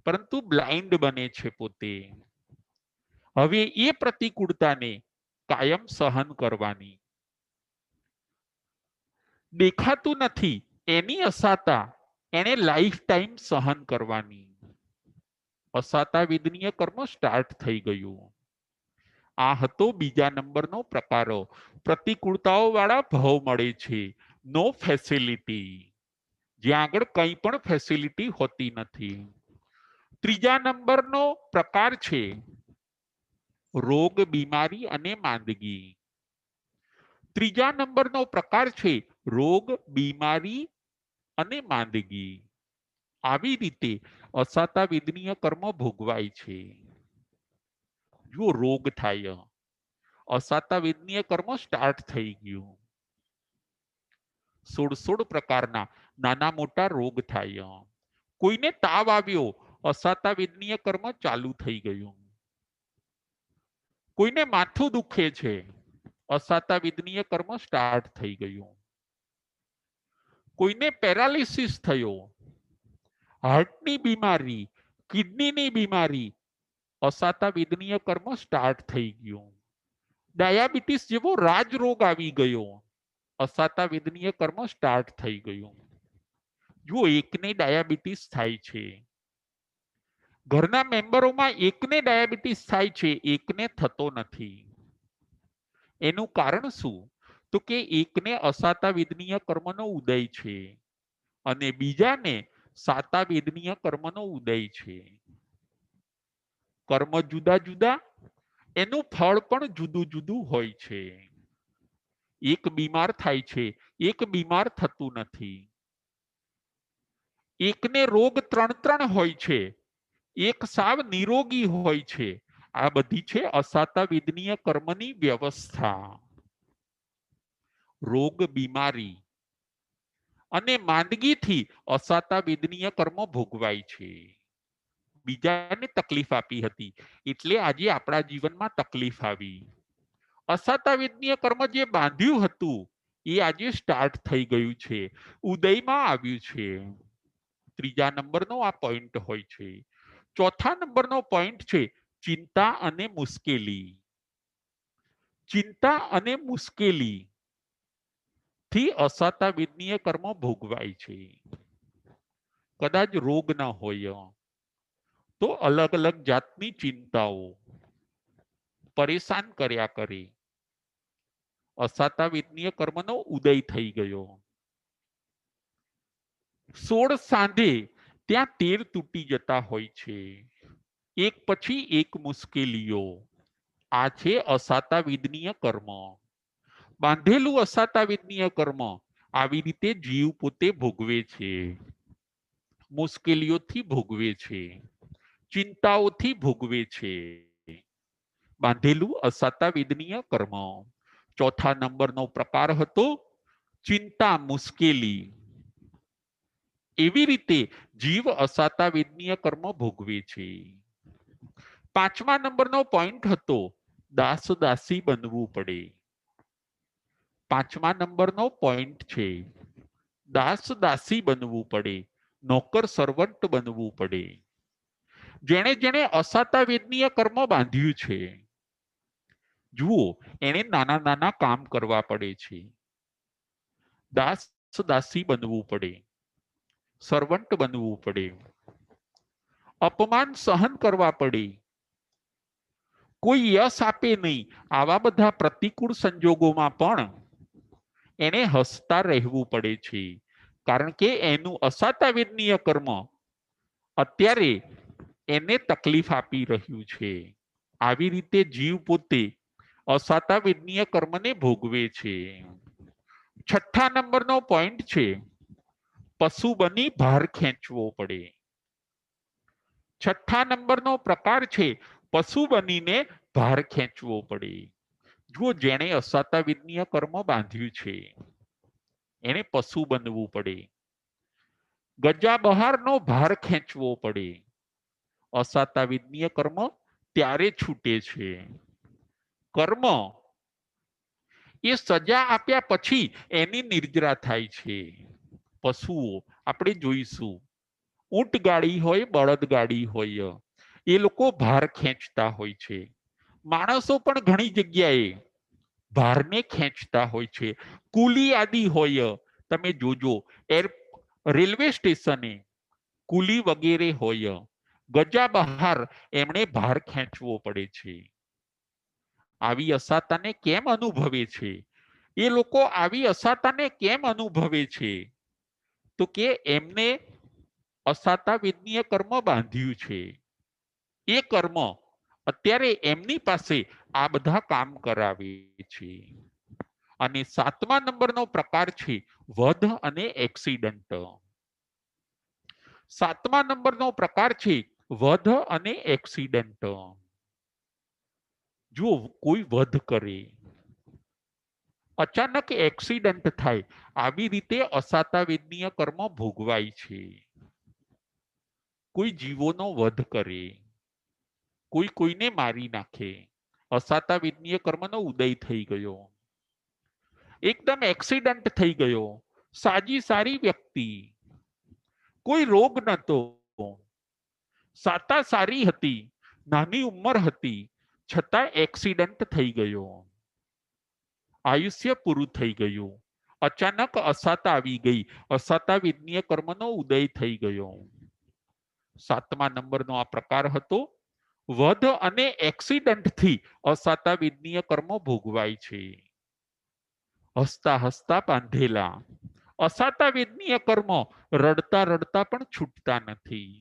પરંતુ બ્લાઇન્ડ બને છે પોતે. હવે એ પ્રતિકૂળતાને કાયમ સહન કરવાની. દેખાતું નથી એની અસાતા એને લાઈફ ટાઈમ સહન કરવાની. અસાતા વેદનીય કર્મ સ્ટાર્ટ થઈ ગયું. આ હતો બીજા નંબરનો પ્રકારો. પ્રતિકૂળતાઓ વાળા ભાવ મળે છે. નો ફેસિલિટી, જ્યાં આગળ કંઈ પણ ફેસિલિટી હોતી નથી. ત્રીજા નંબરનો પ્રકાર છે રોગ, બીમારી અને માંદગી. ત્રીજા નંબરનો પ્રકાર છે રોગ, બીમારી અને માંદગી. આવી રીતે અસાતા વેદનીય કર્મ ભોગવાય છે. જો રોગ થાય, અસાતા વેદનીય કર્મ સ્ટાર્ટ થઈ ગયું. 16 પ્રકારના નાના મોટા રોગ થાય. કોઈને તાવ આવ્યો, અસાતા વેદનીય કર્મ ચાલુ થઈ ગયું. કોઈને માથું દુખે છે, અસાતા વેદનીય કર્મ સ્ટાર્ટ થઈ ગયું. કોઈને પેરાલિસિસ થયો, હાર્ટની બીમારી, કિડનીની બીમારી, અસાતા વેદનીય કર્મ સ્ટાર્ટ થઈ ગયું. ડાયાબિટીસ જેવો રાજરોગ આવી ગયો, અસાતા વેદનીય કર્મ સ્ટાર્ટ થઈ ગયું. જો એકને ડાયાબિટીસ થાય છે, ઘરના મેમ્બરોમાં એકને ડાયાબિટીસ થાય છે, એકને થતો નથી. એનું કારણ શું? તો કે એકને અસાતા વેદનીય કર્મનો ઉદય છે અને બીજાને સાતા વેદનીય કર્મનો ઉદય છે. કર્મ જુદા જુદા, એનું ફળ પણ જુદું જુદું હોય છે. એક બીમાર થાય છે, એક બીમાર થતું નથી. એકને રોગ 3 હોય છે, એક સાવ નિરોગી હોય છે. આ બધી છે અસાતા વેદનીય કર્મની વ્યવસ્થા. રોગ, બીમારી અને માંદગીથી અસાતા વેદનીય કર્મ ભોગવાય છે. બીજાને તકલીફ આપી હતી એટલે આજે આપણા જીવનમાં તકલીફ આવી. અસાતા વેદનીય કર્મ જે બાંધ્યું હતું એ આજે સ્ટાર્ટ થઈ ગયું છે, ઉદયમાં આવ્યું છે. ત્રીજા નંબરનો આ પોઈન્ટ હોય છે. ચોથા નંબરનો પોઈન્ટ છે ચિંતા અને મુશ્કેલી. ચિંતા અને મુશ્કેલી થી અસાતા વેદનીય કર્મ ભોગવાય છે. કદાચ રોગ ન હોય તો અલગ અલગ જાતની ચિંતાઓ પરેશાન કર્યા કરે. અસાતા વેદનીય કર્મનો ઉદય થઈ ગયો. 16 સાંધે ત્યાં 13 તૂટી જતા હોય છે. એક પછી એક મુશ્કેલીઓ. આ છે અસાતા વેદનીય કર્મ. બાંધેલું અસાતા વેદનીય કર્મ આવી રીતે જીવ પોતે ભોગવે છે. મુશ્કેલીઓથી ભોગવે છે, ચિંતાઓથી ભોગવે છે. બાંધેલું અસાતા વેદનીય કર્મ. ચોથા નંબરનો પ્રકાર હતો ચિંતા, મુશ્કેલી. એવી રીતે જીવ અસાતા વેદનીય કર્મ ભોગવે છે. પાંચમા નંબરનો પોઈન્ટ હતો દાસ દાસી બનવું પડે. પાંચમા નંબરનો પોઈન્ટ છે દાસ દાસી બનવું પડે, નોકર સર્વન્ટ બનવું પડે. જેણે જેણે અસાતા વેદનીય કર્મ બાંધ્યું છે, જુઓ એને નાના નાના કામ કરવા પડે છે. દાસ દાસી બનવું પડે, સર્વન્ટ બનવું પડે, અપમાન સહન કરવા પડે, કોઈ યશ આપે નહીં. આવા બધા પ્રતિકૂળ સંજોગોમાં પણ એને હસતા રહેવું પડે છે, કારણ કે એનું અસાતા વેદનીય કર્મ અત્યારે એને તકલીફ આપી રહ્યું છે. આવી રીતે જીવ પોતે અસાતા વેદનીય કર્મને ભોગવે છે. છઠ્ઠા નંબરનો પોઈન્ટ છે પશુ બની ભાર ખેંચવો પડે. છઠ્ઠા નંબરનો પ્રકાર છે પશુ બનીને ભાર ખેંચવો પડે. જો જેણે અસાતા વિદ્નીય કર્મ બાંધ્યું છે એને પશુ બનવું પડે. ગજા બહારનો ભાર ખેંચવો પડે. અસાતા વિદ્નીય કર્મ ત્યારે છૂટે છે. કર્મ એ સજા આપ્યા પછી એની નિર્જરા થાય છે. પશુઓ આપણે જોઈશું, ઊંટ ગાડી હોય, બળદ ગાડી હોય, એ લોકો ભાર ખેંચતા હોય છે. માણસો પણ ઘણી જગ્યાએ ભારને ખેંચતા હોય છે. કુલી આદિ હોય, તમે જોજો રેલવે સ્ટેશને કુલી વગેરે હોય, ગજા બહાર એમણે ભાર ખેંચવો પડે છે. આવી અસાતાને કેમ અનુભવે છે? એ લોકો આવી અસાતાને કેમ અનુભવે છે? તો કે એમને અસાતા વિદ્નીય કર્મ બાંધ્યું છે. એ કર્મ અત્યારે એમની પાસે આ બધા કામ કરાવે છે. અને સાતમા નંબરનો પ્રકાર છે વધ અને એક્સિડન્ટ. સાતમા નંબરનો પ્રકાર છે વધ અને એક્સિડન્ટ. જો કોઈ વધ કરે, અચાનક એક્સિડન્ટ થાય, આવી રીતે અસાતા વિદ્નીય કર્મ ભોગવાય છે. કોઈ જીવોનો વધ કરે, કોઈ કોઈને મારી નાખે, અસાતા વિદ્નીય કર્મનો ઉદય થઈ ગયો. એકદમ એક્સિડન્ટ થઈ ગયો, સાજી સારી વ્યક્તિ, કોઈ રોગ નતો, સાતા સારી હતી, નાની ઉંમર હતી, છતાં એક્સિડન્ટ થઈ ગયો, આયુષ્ય પૂરું થઈ ગયું. અચાનક અસાતા આવી ગઈ, અસાતા વિદ્નીય કર્મનો ઉદય થઈ ગયો. સાતમા નંબરનો આ પ્રકાર હતો વધ અને એક્સિડન્ટથી અસાતા વિદ્નીય કર્મો ભોગવાય છે. હસતા હસતા બાંધેલા અસાતા વિદ્નીય કર્મો રડતા રડતા પણ છૂટતા નથી.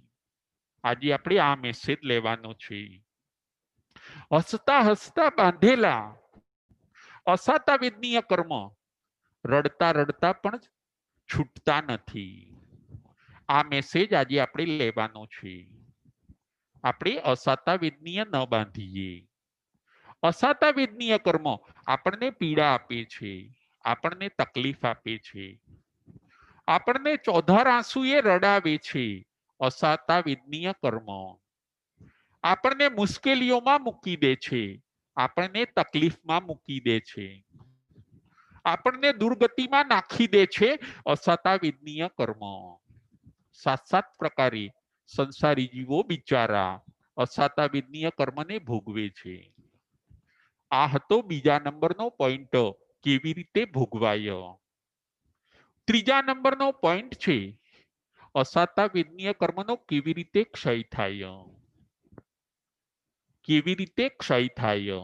આજે આપણે આ મેસેજ લેવાનો છે. હસતા હસતા બાંધેલા અસાતા વિદ્નીય કર્મ રડતા રડતા પણ છૂટતા નથી. આ મેસેજ આજે આપણે લેવાનો છે. આપણે અસાતા વિદ્નીય ન બાંધીએ. અસાતા વિદ્નીય કર્મ આપણને પીડા આપે છે, આપણને તકલીફ આપે છે, આપણને ચોધાર આંસુએ રડાવે છે. અસાતા વિદ્નીય કર્મ આપણને મુશ્કેલીઓમાં મૂકી દે છે, આપણને તકલીફમાં મૂકી દે છે, આપણને દુર્ગતિમાં નાખી દે છે. અસાતા વિદ્નીય કર્મ સાત સાત પ્રકારે સંસારી જીવો બિચારા અસાતા વિદ્નીય કર્મને ભોગવે છે. આ હતો બીજા નંબરનો પોઈન્ટ, કેવી રીતે ભોગવાય. ત્રીજા નંબરનો પોઈન્ટ છે અસાતા વિદ્નીય કર્મનો કેવી રીતે ક્ષય થાય. કેવી રીતે ક્ષય થાય,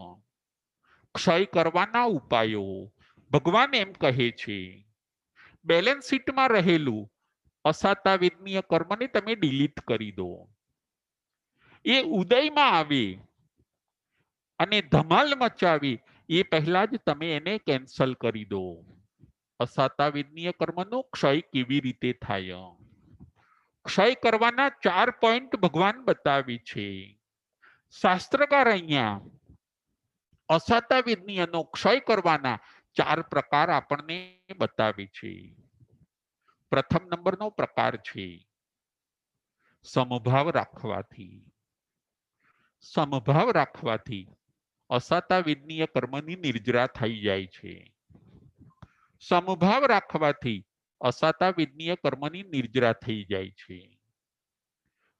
ક્ષય કરવાના ઉપાયો. ભગવાન એમ કહે છે બેલેન્સ શીટમાં રહેલું અસાતા વિદ્નીય કર્મને તમે ડિલીટ કરી દો. એ ઉદયમાં આવે અને ધમાલ મચાવી એ પહેલા જ તમે એને કેન્સલ કરી દો. અસાતા વિદ્નીય કર્મનો ક્ષય કેવી રીતે થાય? ક્ષય કરવાના 4 પોઈન્ટ ભગવાન બતાવે છે. શાસ્ત્રકાર અહીંયા અસાતા વિદ્નીયનો ક્ષય કરવાના 4 પ્રકાર આપણને બતાવે છે. પ્રથમ નંબરનો પ્રકાર છે સમભાવ રાખવાથી. સમભાવ રાખવાથી અસાતા વિદ્નીય કર્મની નિર્જરા થઈ જાય છે. સમભાવ રાખવાથી અસાતા વિદ્નીય કર્મની નિર્જરા થઈ જાય છે.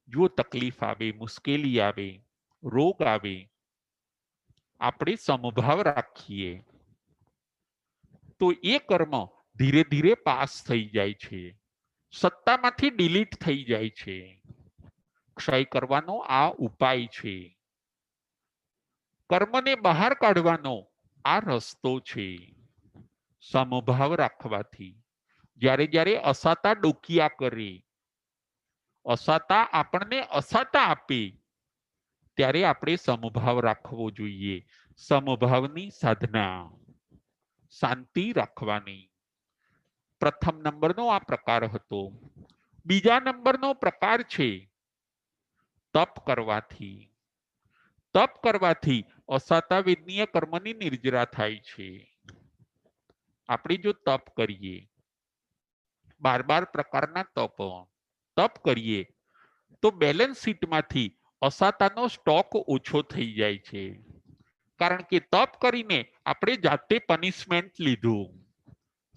જો તકલીફ આવે, મુશ્કેલી આવે, રોગ આવે, આપણે સમભાવ રાખીએ તો એ કર્મ ધીરે ધીરે પાસ થઈ જાય છે, સત્તામાંથી ડિલીટ થઈ જાય છે. ક્ષય કરવાનો આ ઉપાય છે. કર્મને બહાર કાઢવાનો આ રસ્તો છે. સમભાવ રાખવાથી જ્યારે જ્યારે અસાતા ડોકિયા કરે, અસાતા આપણને અસાતા આપે, ત્યારે આપણે સમભાવ રાખવો જોઈએ. સમભાવની સાધના શાંતિ રાખવાની. પ્રથમ નંબરનો આ પ્રકાર હતો. બીજા નંબરનો પ્રકાર છે તપ કરવાથી અસાતા વેદનીય કર્મની નિર્જરા થાય છે. આપણે જો તપ કરીએ, 12 પ્રકારના તપ કરીએ તો બેલેન્સ શીટમાંથી અસાતાનો સ્ટોક ઓછો થઈ જાય છે. કારણ કે તપ કરીને આપણે જાતે પનિશમેન્ટ લીધું,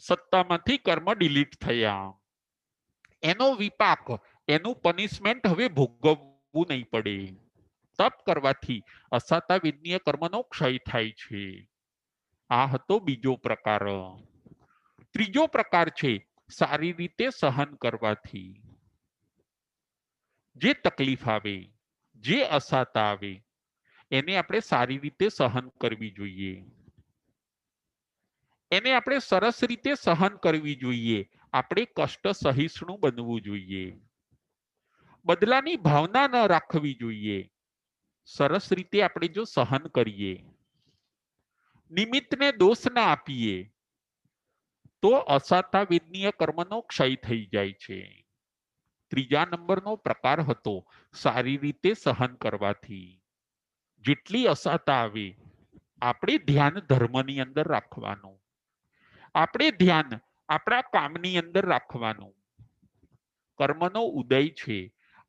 સત્તામાંથી કર્મ ડિલીટ થયા, એનો વિપાક, એનું પનિશમેન્ટ હવે ભોગવવું નહીં પડે. તપ કરવાથી અસાતા વિદ્નીય કર્મનો ક્ષય થાય છે. આ હતો બીજો પ્રકાર. ત્રીજો પ્રકાર છે સારી રીતે સહન કરવાથી. જે તકલીફ આવે, જે અસાતા આવે, એને આપણે સારી રીતે સહન કરવી જોઈએ. એને આપણે સરસ રીતે સહન કરવી જોઈએ. આપણે કષ્ટ સહિષ્ણુ બનવું જોઈએ. બદલાની ભાવના ન રાખવી જોઈએ. સરસ રીતે આપણે જો સહન કરીએ, નિમિત્તને દોષ ના આપીએ, તો અસાતા વિદ્નીય કર્મનો ક્ષય થઈ જાય છે. ત્રીજા નંબરનો પ્રકાર હતો સારી રીતે સહન કરવાથી. જેટલી અસાતા આવે, આપણે ધ્યાન ધર્મની અંદર રાખવાનું, આપણે ધ્યાન આપણા કામની અંદર રાખવાનું. કર્મનો ઉદય છે,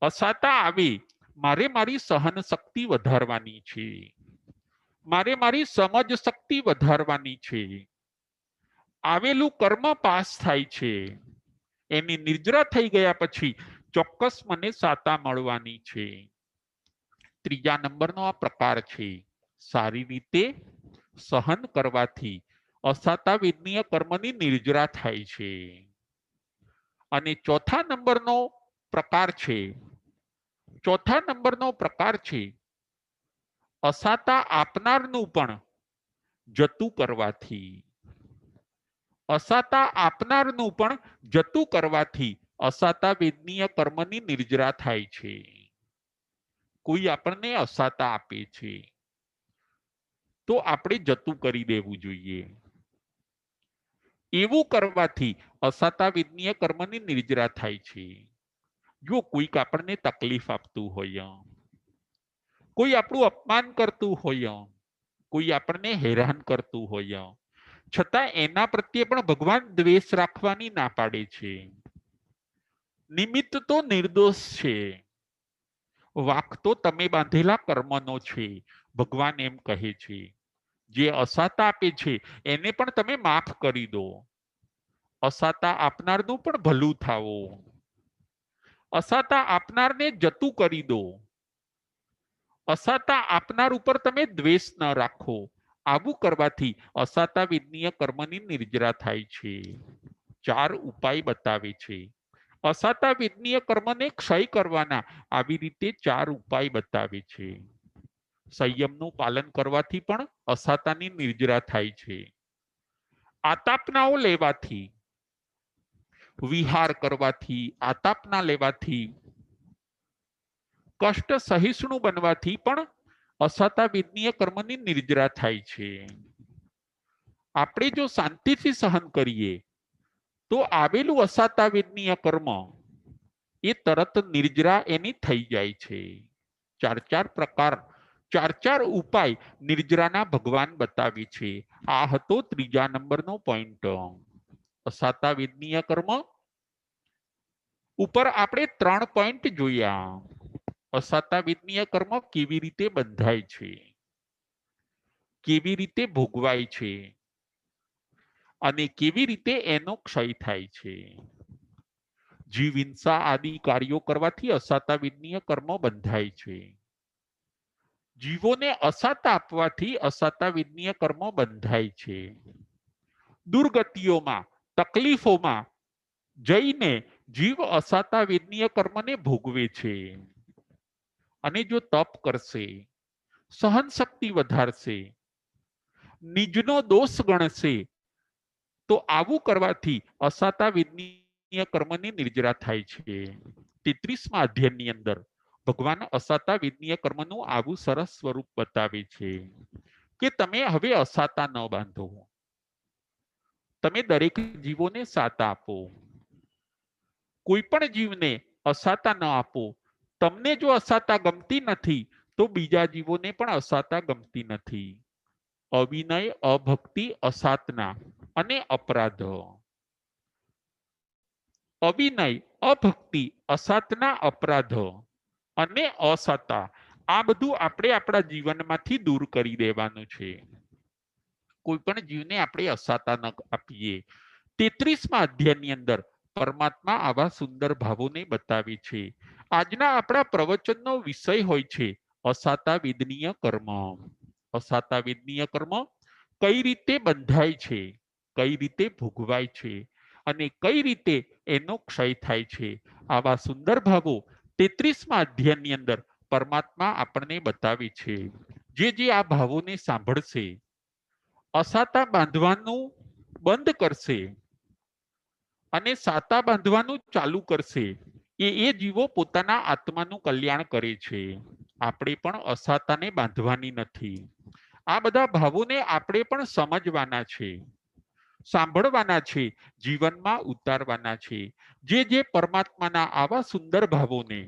અસાતા આવે, મારે મારી સહન શક્તિ વધારવાની છે, મારે મારી સમજ શક્તિ વધારવાની છે. આવેલું કર્મ પાસ થાય છે, એની નિર્જરા થઈ ગયા પછી ચોક્કસ મને સાતા મળવાની છે. ત્રીજા નંબરનો આ પ્રકાર છે સારી રીતે સહન કરવાથી અસાતા વિદ્નીય કર્મની નિર્જરા થાય છે. અને ચોથા નંબરનો પ્રકાર છે અસાતા આપનારનું પણ જતું કરવાથી. અસાતા આપનારનું પણ જતું કરવાથી અસાતા વિદ્નીય કર્મની નિર્જરા થાય છે. કોઈ આપણને અસાતા આપે છે તો આપણે જતું કરી દેવું જોઈએ. એવું કરવાથી અસાતા વિદ્નીય કર્મની નિર્જરા થાય છે. જો કોઈક આપણને તકલીફ આપતું હોય, કોઈ આપણું અપમાન કરતું હોય, કોઈ આપણને હેરાન કરતું હોય, છતાં એના પ્રત્યે પણ ભગવાન દ્વેષ રાખવાની ના પાડે છે. નિમિત્ત તો નિર્દોષ છે, વાક તો તમે બાંધેલા કર્મનો છે. ભગવાન એમ કહે છે જે અસાતા આપે છે એને પણ તમે માફ કરી દો. અસાતા આપનારનું પણ ભલું થાવો, અસાતા આપનારને જતું કરી દો, અસાતા આપનાર ઉપર તમે દ્વેષ ન રાખો. આવું કરવાથી અસાતા વિદ્નીય કર્મની નિર્જરા થાય છે. 4 ઉપાય બતાવે છે અસાતા વિદ્નીય કર્મને ક્ષય કરવાના. આવી રીતે 4 ઉપાય બતાવે છે. સંયમનું પાલન કરવાથી પણ અસાતાની નિર્જરા થાય છે. આતાપનાઓ લેવાથી, વિહાર કરવાથી, આતાપના લેવાથી, કષ્ટ સહિષ્ણુ બનવાથી પણ અસાતા વિદ્નીય કર્મની નિર્જરા થાય છે. આપણે જો શાંતિથી સહન કરીએ તો આવેલું અસાતા વિદ્નીય કર્મ એ તરત નિર્જરા એની થઈ જાય છે. 4 ઉપાય નિર્જરાના ભગવાન બતાવે છે. આ હતો ત્રીજા નંબરનો પોઈન્ટ. અસાતા વિદ્નીય કર્મ ઉપર આપણે 3 પોઈન્ટ જોયા. અસાતા વિદ્નીય કર્મ કેવી રીતે બંધાય છે, કેવી રીતે ભોગવાય છે અને કેવી રીતે એનો ક્ષય થાય છે. જીવ હિંસા આદિ કાર્યો કરવાથી અસાતા વિદ્નીય કર્મ બંધાય છે. જીવોને અસાતા આપવાથી અસાતા વિદ્નીય કર્મ બંધાય છે. દુર્ગતિઓમાં, તકલીફોમાં જઈને જીવ અસાતા વિદ્નીય કર્મને ભોગવે છે. અને જો તપ કરશે, સહન શક્તિ વધારશે, નિજનો દોષ ગણશે, તો આવું કરવાથી અસાતા વિદ્નીય કર્મની નિર્જરા થાય છે. 33મા અધ્યાયની અંદર ભગવાન અસાતા વિદ્નીય કર્મનું આવું સરસ સ્વરૂપ બતાવે છે કે તમે હવે અસાતા ન બાંધો, તમે દરેક જીવોને સાતા આપો, કોઈ પણ જીવને અસાતા ન આપો. તમને જો અસાતા ગમતી નથી તો બીજા જીવોને પણ અસાતા ગમતી નથી. અવિનય, અભક્તિ, અસાતના અને અપરાધ. અવિનય, અભક્તિ, અસાતના, અપરાધ અને અસતા, આ બધું આપણે આપણા જીવનમાંથી દૂર કરી દેવાનું છે. કોઈ પણ જીવને આપણે અસાતા ન આપીએ. 33મા અધ્યાયની અંદર પરમાત્મા આવા સુંદર ભાવોને બતાવે છે. આજના આપણા પ્રવચનનો વિષય હોય છે અસાતા વેદનીય કર્મ. અસાતા વેદનીય કર્મ કઈ રીતે બંધાય છે, કઈ રીતે ભોગવાય છે અને કઈ રીતે એનો ક્ષય થાય છે. આવા સુંદર ભાવો 33મા અધ્યાયની અંદર પરમાત્મા આપણને બતાવે છે. જે આ ભાવોને સાંભળશે, અસાતા બાંધવાનું બંધ કરશે અને સાતા બાંધવાનું ચાલુ કરશે, એ જીવો પોતાના આત્માનું કલ્યાણ કરે છે. આપણે પણ અસાતાને બાંધવાની નથી. આ બધા ભાવોને આપણે પણ સમજવાના છે, સાંભળવાના છે, જીવનમાં ઉતારવાના છે. જે પરમાત્માના આવા સુંદર ભાવોને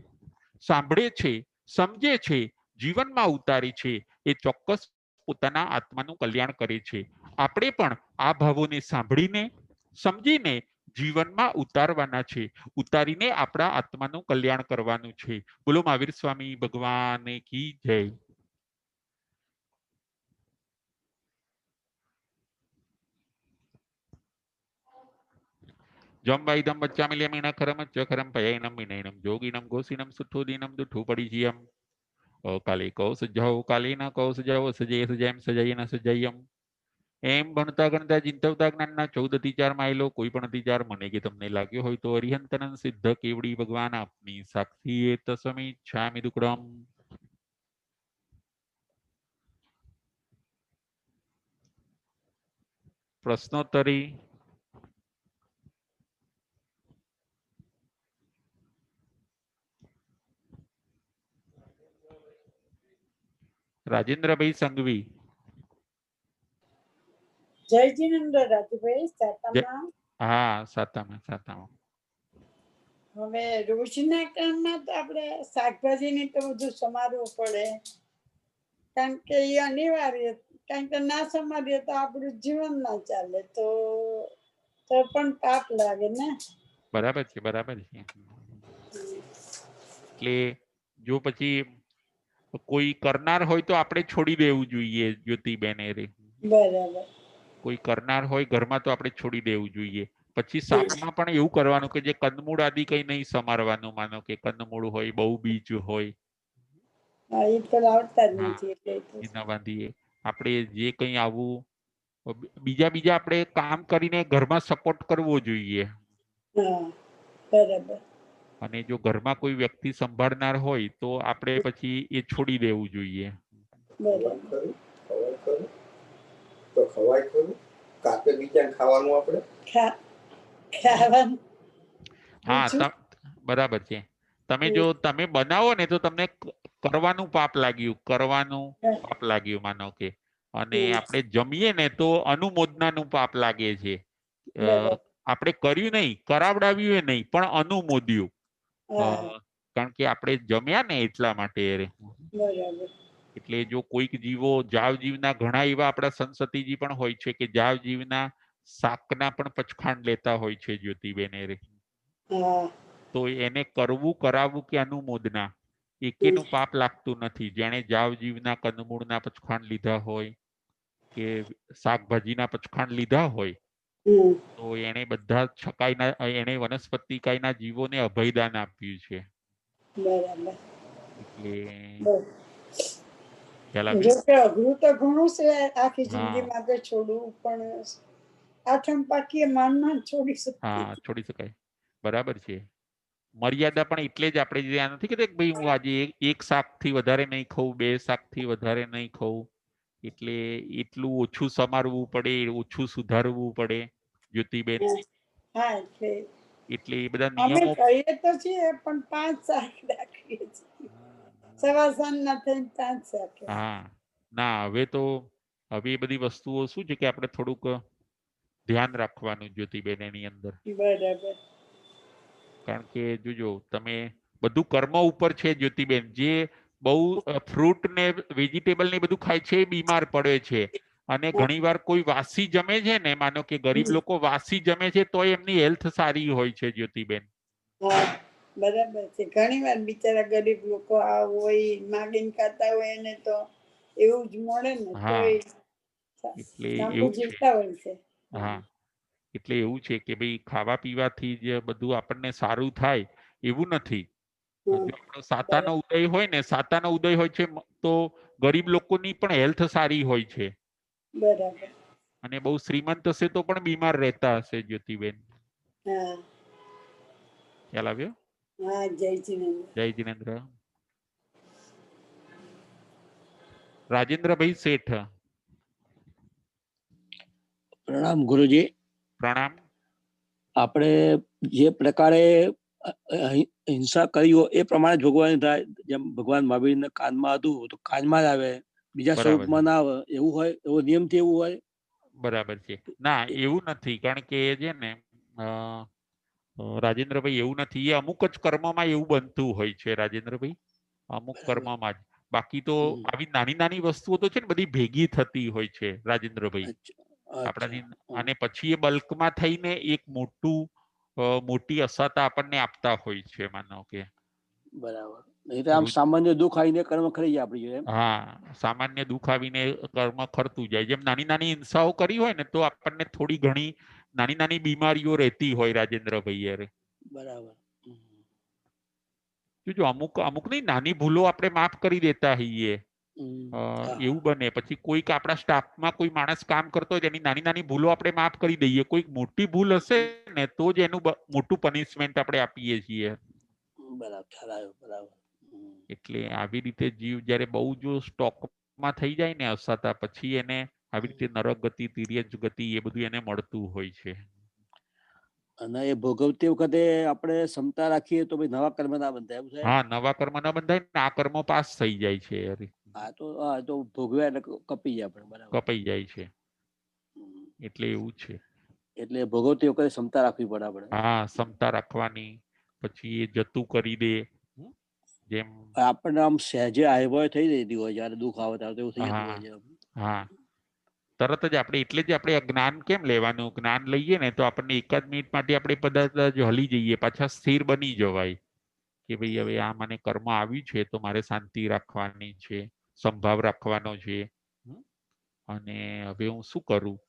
સાંભળે છે, સમજે છે, જીવનમાં ઉતારે છે, એ ચોક્કસ પોતાના આત્માનું કલ્યાણ કરે છે. આપણે પણ આ ભાવોને સાંભળીને, સમજીને જીવનમાં ઉતારવાના છે. ઉતારીને આપણા આત્માનું કલ્યાણ કરવાનું છે. બોલો મહાવીર સ્વામી ભગવાન કી જય. જમ બચ્ચામિલ્યમીણ ખરમ ચખરમ પયૈનમ વિનયનમ જોગીનમ ગોસીનમ સુઠોદીનમ દુઠુ પડીજીયમ કાલે કૌ સજાઓ કાલે ન કૌ સજાઓ સજય સજયમ સજય ન સજયમ. એમ ભણતા ગણતા ચિંતવતા જ્ઞાનના 14 માઇલો કોઈ પણ વિચાર મને કે તમને લાગ્યો હોય તો અરિહંતનં સિદ્ધ કેવડી ભગવાન આપની સાક્ષી એ તસમિચ્છામિ દુક્કડમ. પ્રશ્નોત્તરી. રાજેન્દ્રભાઈ સંઘવી. જય જીનેન્દ્ર રાજુભાઈ સાતામાં. હા, સાતામાં. હવે રોજના કામમાં તો આપણે શાકભાજીની તો બધું સમારવું પડે, કારણ કે એ અનિવાર્ય, કારણ કે ના સમારીએ તો આપણું જીવન ના ચાલે, તો પણ પાપ લાગે ને. બરાબર છે. એટલે જો પછી કોઈ કરનાર હોય તો આપણે છોડી દેવું જોઈએ જ્યોતિબેન. બરાબર. કોઈ કરનાર હોય ઘરમાં તો આપણે છોડી દેવું જોઈએ. પછી શાકમાં પણ એવું કરવાનું કે જે કંદમૂળ આદિ કઈ નહીં સમારવાનું. માનો કે કંદમૂળ હોય, બહુ બીજ હોય, એ તો લાવતા જ હા, નથી એટલે એ ન બાંધીએ. આપણે જે કંઈ આવું બીજા આપણે કામ કરીને ઘરમાં સપોર્ટ કરવો જોઈએ. હા, બરાબર. અને જો ઘરમાં કોઈ વ્યક્તિ સંભાળનાર હોય તો આપણે પછી એ છોડી દેવું જોઈએ. બરાબર. તો ખવાય ખરું? કાપે બીજાને ખાવાનું આપણે ખાવાનું. હા, બરાબર છે. તમે બનાવો ને તો તમને કરવાનું પાપ લાગ્યું માનો કે. અને આપણે જમીએ ને તો અનુમોદનાનું પાપ લાગે છે. આપણે કર્યું નહીં, કરાવડાવ્યું નહીં, પણ અનુમોદ્યું. કારણ કે આપણે જમ્યા ને એટલા માટે. બરાબર. એટલે જો કોઈક જીવો જાવ જીવના ઘણા એવા આપણા સંસતીજી પણ હોય છે કે જાવ જીવના શાકના પણ પચખાંડ લેતા હોય છે જ્યોતિબેન. તો એને કરવું, કરાવવું કે અનુમોદના એકેનું પાપ લાગતું નથી. જેણે જાવ જીવના કંદમૂળના પચખાંડ લીધા હોય કે શાકભાજીના પચખાંડ લીધા હોય તો એને બધા છકાઈના, એને વનસ્પતિકાયના જીવોને અભયદાન આપ્યું છે. બરાબર. એટલે જો કે અઘરું તો ઘણું છે આખી જિંદગીમાં તો છોડવું, પણ આઠમ પાકી માનમાં છોડી શકીએ. હા, છોડી શકાય. બરાબર છે. મર્યાદા પણ એટલે જ આપણે જ્યાં નથી કહેતા કે ભાઈ હું આજે એક શાકથી વધારે નહીં ખાઉં, 2 શાકથી વધારે નહીં ખાઉં. એટલે એટલું ઓછું સમારવું પડે, ઓછું સુધારવું પડે જ્યોતિબેન. હા, એટલે એ બધા અમે નિયમો. કહીએ તો છીએ પણ 5 શાક રાખીએ છીએ. સવા સાંજ ના થઈને 5 શાક. હા, ના હવે એ બધી વસ્તુઓ શું છે કે આપણે થોડુંક ધ્યાન રાખવાનું જ્યોતિબેન એની અંદર. બરાબર. કારણ કે જોજો તમે બધું કર્મ ઉપર છે જ્યોતિબેન. જે બહુ ફ્રૂટ ને વેજીટેબલ ને બધું ખાય છે એ બીમાર પડે છે. અને ઘણીવાર કોઈ વાસી જમે છે ને, માનો કે ગરીબ લોકો વાસી જમે છે તો એમની હેલ્થ સારી હોય છે જ્યોતિબેન. હા બરાબર છે. ઘણી વાર બિચારા ગરીબ લોકો આ હોય માગીને ખાતા હોય એને તો એવું જ મળે ને તો હા, એ એટલે લાંબુ એવું છે. જીવતા હોય છે. હા, એટલે એવું છે કે ભાઈ ખાવા પીવાથી જ બધું આપણને સારું થાય એવું નથી. હમ, જો આપણો સાતાનો ઉદય હોય ને, સાતાનો ઉદય હોય છે તો ગરીબ લોકોની પણ હેલ્થ સારી હોય છે. બરાબર. અને બહુ શ્રીમંત હશે તો પણ બીમાર રહેતા હશે જ્યોતિબેન. હા ખ્યાલ આવ્યો? હા, જય જીનેન્દ્ર. જય જીનેન્દ્ર. રાજેન્દ્રભાઈ શેઠ. પ્રણામ ગુરુજી. પ્રણામ. આપણે જે પ્રકારે હિંસા કરી હોય એ પ્રમાણે ભોગવવાની થાય. જેમ ભગવાન મહાવીરને કાનમાં હતું તો કાનમાં જ આવે, બીજા બરાબર સ્વરૂપમાં ના આવે એવું હોય, એવો નિયમથી એવું હોય. બરાબર છે. ના એવું નથી, કારણ કે એ છે ને રાજેન્દ્રભાઈ એવું નથી. એ અમુક જ કર્મમાં એવું બનતું હોય છે રાજેન્દ્રભાઈ, અમુક કર્મમાં જ. બાકી તો આવી નાની નાની વસ્તુઓ તો છે ને બધી ભેગી થતી હોય છે રાજેન્દ્રભાઈ આપણાથી. અને પછી એ બલ્કમાં થઈને એક મોટી અસરતા આપણને આપતા હોય છે, માનો કે. બરાબર. નહીં તો આમ સામાન્ય દુઃખ આવીને કર્મ ખરી જાય આપડી જોડે. હા, સામાન્ય દુઃખ આવીને કર્મ ખરતું જાય. જેમ નાની નાની હિંસાઓ કરી હોય ને તો આપણને થોડી ઘણી નાની નાની બીમારીઓ રહેતી હોય રાજેન્દ્રભાઈ યાર. બરાબર. જો અમુક ની નાની ભૂલો આપણે માફ કરી દેતા હોઈએ. એવું બને. પછી કોઈક આપણા સ્ટાફમાં કોઈ માણસ કામ કરતો હોય એની નાની નાની ભૂલો આપણે માફ કરી દઈએ. કોઈક મોટી ભૂલ હશે ને તો જ એનું મોટું પનિશમેન્ટ આપણે આપીએ છીએ. બરાબર, ખ્યાલ આવ્યો. બરાબર. એટલે આવી રીતે જીવ જયારે બહુ જો સ્ટોકમાં થઈ જાય ને અસાતા, પછી એને આવી રીતે નરક ગતિ, તિર્યક ગતિ એ બધું એને મળતું હોય છે. અને એ ભોગવતી વખતે આપણે ક્ષમતા રાખીએ તો ભાઈ નવા કર્મ ના બંધાય એવું થાય. હા, નવા કર્મ ના બંધાય ને આ કર્મ પાસ થઈ જાય છે. હા તો ભોગવ્યા એટલે કપી જાય આપણે. બરાબર. કપાઈ જાય છે. એટલે એવું છે. એટલે ભોગવતી વખતે ક્ષમતા રાખવી પડે આપણે. હા, ક્ષમતા રાખવાની. પછી એ જતું કરી દે. જેમ આપણને આમ સહેજે આયવાય થઈ જતી હોય જયારે દુઃખ આવે ત્યારે એવું થઈ જતું હોય છે. હા, તરત જ આપણે, એટલે જ આપણે જ્ઞાન કેમ લેવાનું? જ્ઞાન લઈએ ને તો આપણને એકાદ મિનિટ માટે આપણે પદાર્થ હલી જઈએ, પાછા સ્થિર બની જવાય કે ભાઈ હવે આ મને કર્મ આવ્યું છે તો મારે શાંતિ રાખવાની છે, સંભાવ રાખવાનો છે. અને હવે હું શું કરું?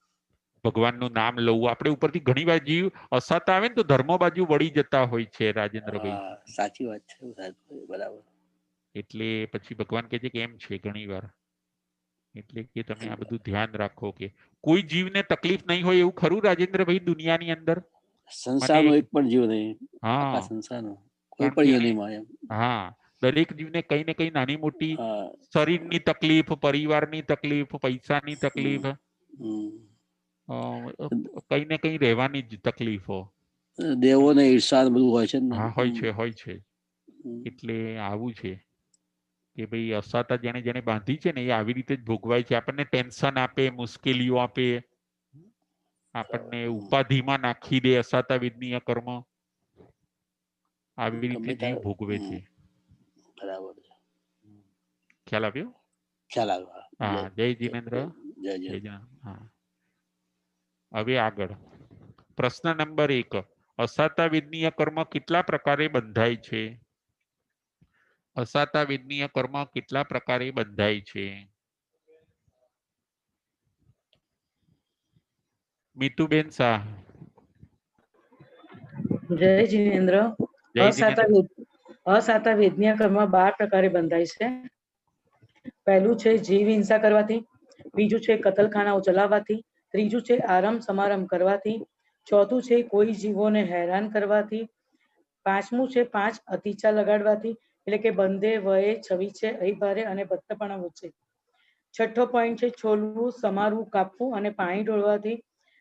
ભગવાનનું નામ લઉં. આપણે ઉપરથી ઘણી વાર જીવ અસત આવે ને તો ધર્મ બાજુ વળી જતા હોય છે રાજેન્દ્રભાઈ. હા, સાચી વાત છે. બરાબર. એટલે પછી ભગવાન કહે છે કે એમ છે ઘણી વાર. એટલે કે તમે આ બધું ધ્યાન રાખો કે કોઈ જીવને તકલીફ નહીં હોય એવું ખરું રાજેન્દ્રભાઈ દુનિયાની અંદર? સંસારનો એક પણ જીવ નહીં. હા, આખા સંસારનો કોઈ કારણ પણ કે જીવ નહીં મળે. હા, દરેક જીવને કઈ ને કઈ નાની મોટી હા. શરીરની તકલીફ, પરિવારની તકલીફ, પૈસાની તકલીફ, કઈ ને કઈ રહેવાની જ તકલીફો. દેવો ને ઈર્ષા બધું હોય છે ને. હા, હોય છે, હોય છે. એટલે આવું છે કે ભાઈ અસાતા જેને જેને બાંધી છે ને એ આવી રીતે જ ભોગવાય છે. આપણને ટેન્શન આપે, મુશ્કેલીઓ આપે, આપણને ઉપાધિમાં નાખી દે. અસાતા વિદનીય કર્મ આવી રીતે ગમે જીવ ત્યારે ભોગવે છે. બરાબર. ખ્યાલ આવ્યો? ખ્યાલ આવ્યો. હા, જય જીનેન્દ્ર. જય જય જય. જીનેન્દ્ર. હા, હવે આગળ પ્રશ્ન નંબર 1. અસાતા વિદનીય કર્મ કેટલા પ્રકારે બંધાય છે? અસાતા વિદનીય કર્મ કેટલા પ્રકારે બંધાય છે? મીતુબેન શાહ. જય જીનેન્દ્ર. જય જીનેન્દ્ર. અસાતા વિદનીય કર્મ 12 પ્રકારે બંધાય છે. પહેલું છે જીવ હિંસા કરવાથી, બીજું છે કતલખાનાઓ ચલાવવાથી, ત્રીજું છે આરામ સમારંભ કરવાથી, ચોથું છે કોઈ જીવોને હેરાન કરવાથી, પાંચમું છે 5 અતિચા લગાડવાથી, એટલે કે બંધે વયે છવી છે અહીં ભારે અને ભક્તપણા વચ્ચે. છઠ્ઠો પોઈન્ટ છે છોલવું, સમારવું, કાપવું અને પાણી ઢોળવાથી.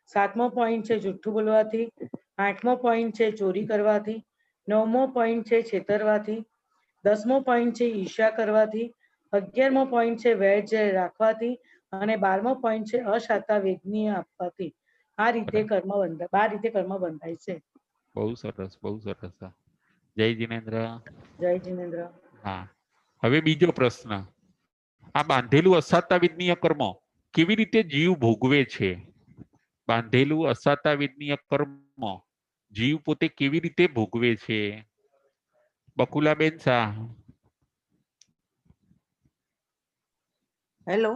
સાતમો પોઈન્ટ છે જુઠ્ઠું બોલવાથી. આઠમો પોઈન્ટ છે ચોરી કરવાથી. નવમો પોઈન્ટ છે છેતરવાથી. 10મો પોઈન્ટ છે ઈર્ષ્યા કરવાથી. 11મો પોઈન્ટ છે વેર ઝેર રાખવાથી. અને 12મો પોઈન્ટ છે અસાતા વેદનીય આપવાથી. આ રીતે કર્મ બંધાય, 12 રીતે કર્મ બંધાય છે. બહુ સરસ, બહુ સરસ. જય જીનેન્દ્ર. જય જિનેન્દ્ર. હા, હવે બીજો પ્રશ્ન. આ બાંધેલું અસાતા વિધનીય કર્મ કેવી રીતે જીવ ભોગવે છે? બાંધેલું અસાતા વિધનીય કર્મ જીવ પોતે કેવી રીતે ભોગવે છે? બકુલાબેન શાહ. હેલો.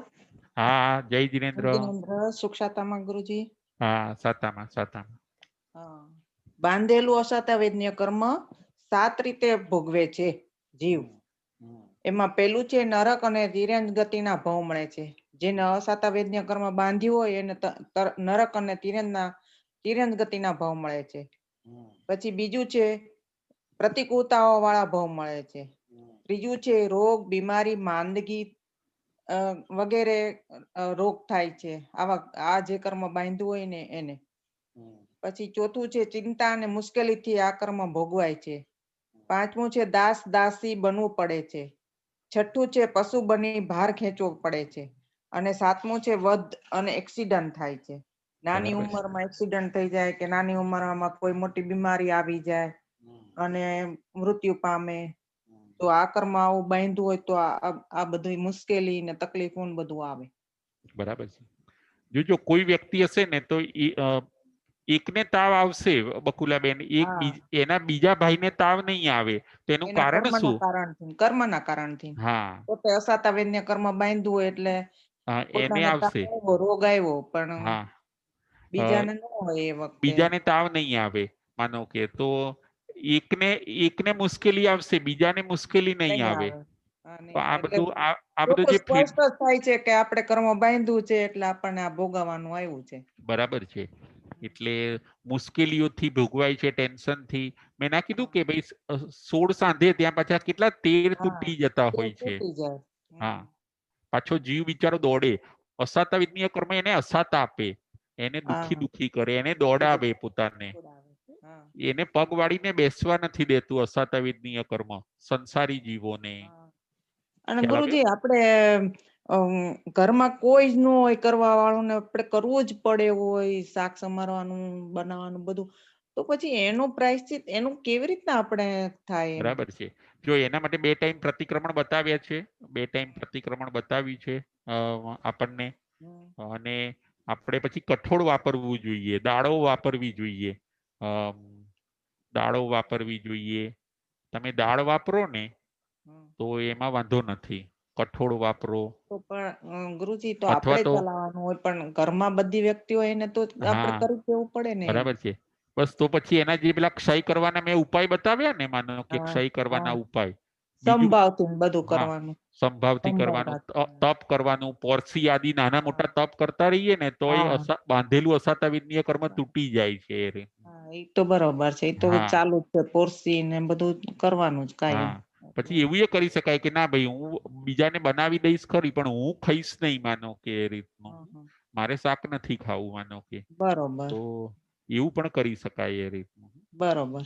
હા, જય જિનેન્દ્ર. જિનેન્દ્ર સુક્ષાતામાં ગુરુજી. હા, સાતામાં સાતામાં. હા. બાંધેલું અસાતા વેદનીય કર્મ 7 રીતે ભોગવે છે જીવ. એમાં પેલું છે નરક અને તિર્યંત ગતિના ભવ મળે છે. જેને અસાતા વેદનીય કર્મ બાંધ્યું હોય એને નરક અને તિર્યંત ગતિના ભવ મળે છે. પછી બીજું છે પ્રતિકૂળતાઓ વાળા ભવ મળે છે. ત્રીજું છે રોગ, બીમારી, માંદગી વગેરે રોગ થાય છે. આ જે કર્મ બાંધ્યું હોય ને એને. પછી ચોથું છે ચિંતા અને મુશ્કેલીથી આ કર્મ ભોગવાય છે. પાંચમું છે દાસ દાસી બનવું પડે છે. છઠ્ઠું છે પશુ બની ભાર ખેંચવો પડે છે. અને સાતમું છે વધ અને એક્સિડન્ટ થાય છે. નાની બરાબર છે. ઉંમરમાં એક્સિડન્ટ થઈ જાય કે નાની ઉંમરમાં કોઈ મોટી બીમારી આવી જાય અને મૃત્યુ પામે તો આ કર્મ આવું બાંધ્યું હોય તો આ બધી મુશ્કેલી ને તકલીફો ને બધું આવે. બરાબર છે. જો કોઈ વ્યક્તિ હશે ને તો એકને તાવ આવશે બકુલાબેન, હા. એના બીજા ભાઈને તાવ નહીં આવે, તેનું એના કારણ કર્મના શું? કર્મના કારણથી હા, પોતે અસાતા વેદન્ય કર્મ બાંધ્યું હોય એટલે એને પોતાને તાવ આવશે. આવ્યો, રોગ આવ્યો પણ હા, બીજાને ન હોય એ વખતે. બીજાને તાવ નહીં આવે, માનો કે તો એકને મુશ્કેલી આવશે, બીજાને મુશ્કેલી નહીં નહીં આવે. આવે. હા, તો નહીં આ આવે. બધું એટલે આ બધું ચોખ્ખું જે સ્પષ્ટ જ થાય છે કે આપણે કર્મ બાંધ્યું છે એટલે આપણને આ ભોગવવાનું આવ્યું છે. બરાબર છે. એટલે મુશ્કેલીઓથી ભોગવાય છે, ટેન્શનથી. મેં ના કીધું કે ભાઈ 16 સાંધે ત્યાં પાછા કેટલા 13 હા, તૂટી જતા તે હોય છે. તૂટી જાય. હા, પાછો જીવ બિચારો દોડે. અસાતા વિધનીય કર્મ એને અસાતા આપે, એને દુખી હા. દુખી કરે, એને દોડાવે પોતાને. હા. એને પગ વાળીને બેસવા નથી દેતું અસાતા વિધનીય કર્મ સંસારી જીવોને. હા. અને ખ્યાલ આવ્યો? ગુરુજી આપણે ઘરમાં કોઈ જ ન હોય કરવા વાળું ને આપણે કરવું જ પડે હોય શાક સમારવાનું બનાવવાનું બધું તો પછી એનું પ્રાયશ્ચિત એનું કેવી રીતના આપણે થાય એમ? બરાબર છે. જો એના માટે 2 ટાઈમ પ્રતિક્રમણ બતાવ્યા છે. 2 ટાઈમ પ્રતિક્રમણ બતાવ્યું છે આપણને. અને આપણે પછી કઠોળ વાપરવું જોઈએ, દાળો વાપરવી જોઈએ. દાળો વાપરવી જોઈએ. તમે દાળ વાપરો ને તો એમાં વાંધો નથી. કઠોળ વાપરો. તો પણ ગુરુજી તો અથવા આપણે તો ચલાવવાનું હોય પણ ઘરમાં બધી વ્યક્તિ હોય એને તો આપણે હા, કરી દેવું પડે ને એમ. બરાબર છે. બસ તો પછી એના જે પેલા ક્ષય કરવાના મેં ઉપાય બતાવ્યા ને, માનો કે હા, ક્ષય હા. કરવાના ઉપાય. બીજું સંભાવથી બધું હા, કરવાનું. સંભાવથી સંભાવ કરવાનું, રાખવાનું. તપ કરવાનું, પોરસી આદિ નાના હા, મોટા તપ કરતા રહીએ ને તો એ હા. બાંધેલું અસાતા વિધનીય કર્મ તૂટી જાય છે એ રે. હા, એ તો બરોબર છે. એ તો હા, ચાલુ જ છે. પોરસી ને બધું કરવાનું જ કાયમ. હા. પછી એવું એ કરી શકાય કે ના ભાઈ હું બીજાને બનાવી દઈશ ખરી પણ હું ખાઈશ નહીં, માનો કે એ રીતનું. હા, હા. મારે શાક નથી ખાવું, માનો કે. બરોબર. તો એવું પણ કરી શકાય એ રીતનું. બરોબર.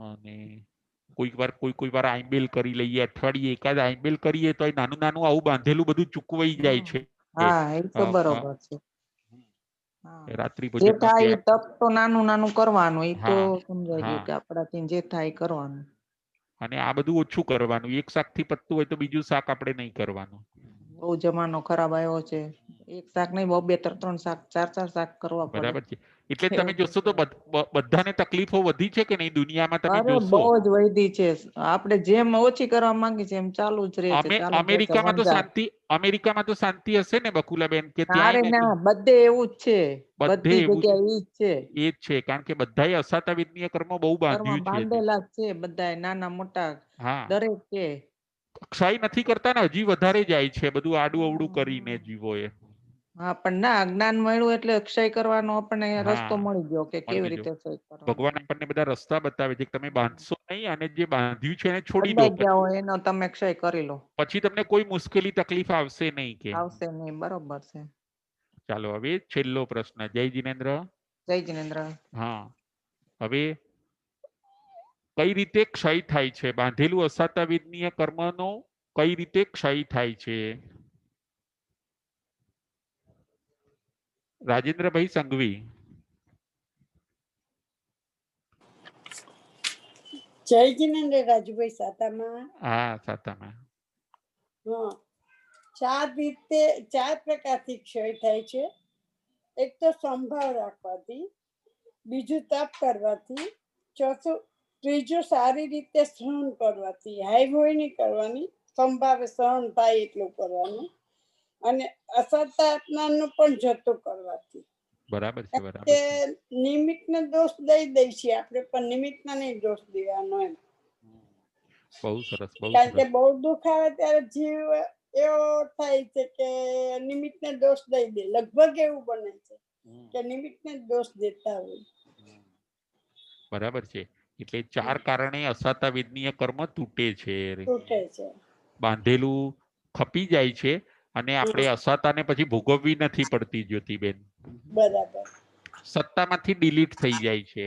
અને કોઈ વાર આઈબેલ કરી લઈએ, અઠવાડિયે એકાદ આઈબેલ કરીએ તો નાનું નાનું આવું બાંધેલું બધું ચૂકવાઈ જાય છે. હા, એ તો અ, અ, બરોબર છે. હા. રાત્રિ જે ભોજનનો થાય એ ત્યાગ. તપ તો નાનું નાનું કરવાનું એ તો હા, સમજાઈ હા. ગયું કે આપણાથી જે થાય એ કરવાનું. અને આ બધું ઓછું કરવાનું. એક શાક થી પતતું હોય તો બીજું શાક આપણે નહીં કરવાનું. બહુ જમાનો ખરાબ આવ્યો છે. એક શાક નહીં, બે ત્રણ શાક, ચાર શાક કરવા પડે. બરાબર છે. એટલે તમે એવું થઈ જોશો તો જાય. બધાને તકલીફો વધી છે કે નહીં દુનિયામાં, તમે અરે જોશો. બહુ જ વૈધી છે. આપણે જેમ ઓછી કરવા માંગી છે એમ ચાલુ જ રહે છે, ચાલુ જ રહે છે વનજાત. અમેરિકામાં તો શાંતિ હશે ને બકુલાબેન, કે ના રે ત્યાંય ને ના, બધે એવું જ છે. બધે બધી એવું જગ્યાએ ઈ જ છે. એ જ છે. કારણ કે બધાએ અસાતા વિધનીય કર્મ બહુ ઘરમાં બાંધ્યું છે. બાંધેલા જ છે બધાય, નાના મોટા હા, દરેક છે. ક્ષય નથી કરતા ને હજી વધારે જાય છે બધું આડું અવડું કરીને જીવો એ. હા, પણ ના, જ્ઞાન મળ્યું એટલે ક્ષય કરવાનો આપણને રસ્તો હા, મળી ગયો કે મળી કેવી બીજું રીતે ક્ષય કરવાનો. ભગવાન આપણને બધા રસ્તા બતાવે છે કે તમે બાંધશો નહીં અને જે બાંધ્યું છે એને છોડી દો. બંધાઈ ગયા હોય એનો તમે ક્ષય કરી લો. પછી તમને કોઈ મુશ્કેલી તકલીફ આવશે નહીં કે. આવશે નહીં, બરોબર છે. ચાલો હવે છેલ્લો પ્રશ્ન. જય જિનેન્દ્ર. જય જિનેન્દ્ર. હા, હવે કઈ રીતે ક્ષય થાય છે? બાંધેલું અસાતા વિધનીય કર્મનો કઈ રીતે ક્ષય થાય છે? રાજેન્દ્રભાઈ સંઘવી. જય જીનેન્દ્ર રાજુભાઈ સાતામાં. હા સાતામાં. હા, ચાર પ્રકારથી ક્ષય થાય છે. એક તો સંભાવ રાખવાથી, બીજું તપ કરવાથી, ત્રીજું સારી રીતે સહન કરવાથી. હાઈ હોય નહીં કરવાની, સંભાવે સહન થાય એટલું કરવાનું, અને અસતાત્માનું પણ જતું કરવાથી. બરાબર છે, બરાબર કે છે. નિમિત્તને દોષ દઈ છીએ આપણે, પણ નિમિત્તને નહીં દોષ દેવાનો એમ. બહુ સરસ, બહુ કારણ કે સરસ. બહુ દુઃખ આવે ત્યારે જીવ એવો થાય છે કે નિમિત્તને દોષ દઈ દે. લગભગ એવું બને છે કે નિમિત્તને દોષ દેતા હોય. બરાબર છે. એટલે 4 કારણે અસાતા વેદનીય કર્મ તૂટે છે, તૂટે છે. બાંધેલું ખપી જાય છે, અને આપણે હા, અસાતાને પછી ભોગવવી નથી પડતી જ્યોતિબેન. બરાબર. સત્તામાંથી ડિલીટ થઈ જાય છે.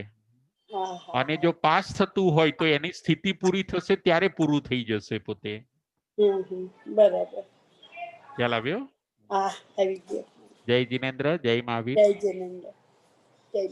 હા હા અને હા. જો પાસ થતું હોય તો એની સ્થિતિ પૂરી થશે ત્યારે પૂરું થઈ જશે પોતે. બરાબર. ખ્યાલ આવ્યો? હા, આવી ગયો. જય જીનેન્દ્ર, જય મહાવીર. જય જિનેન્દ્ર, જય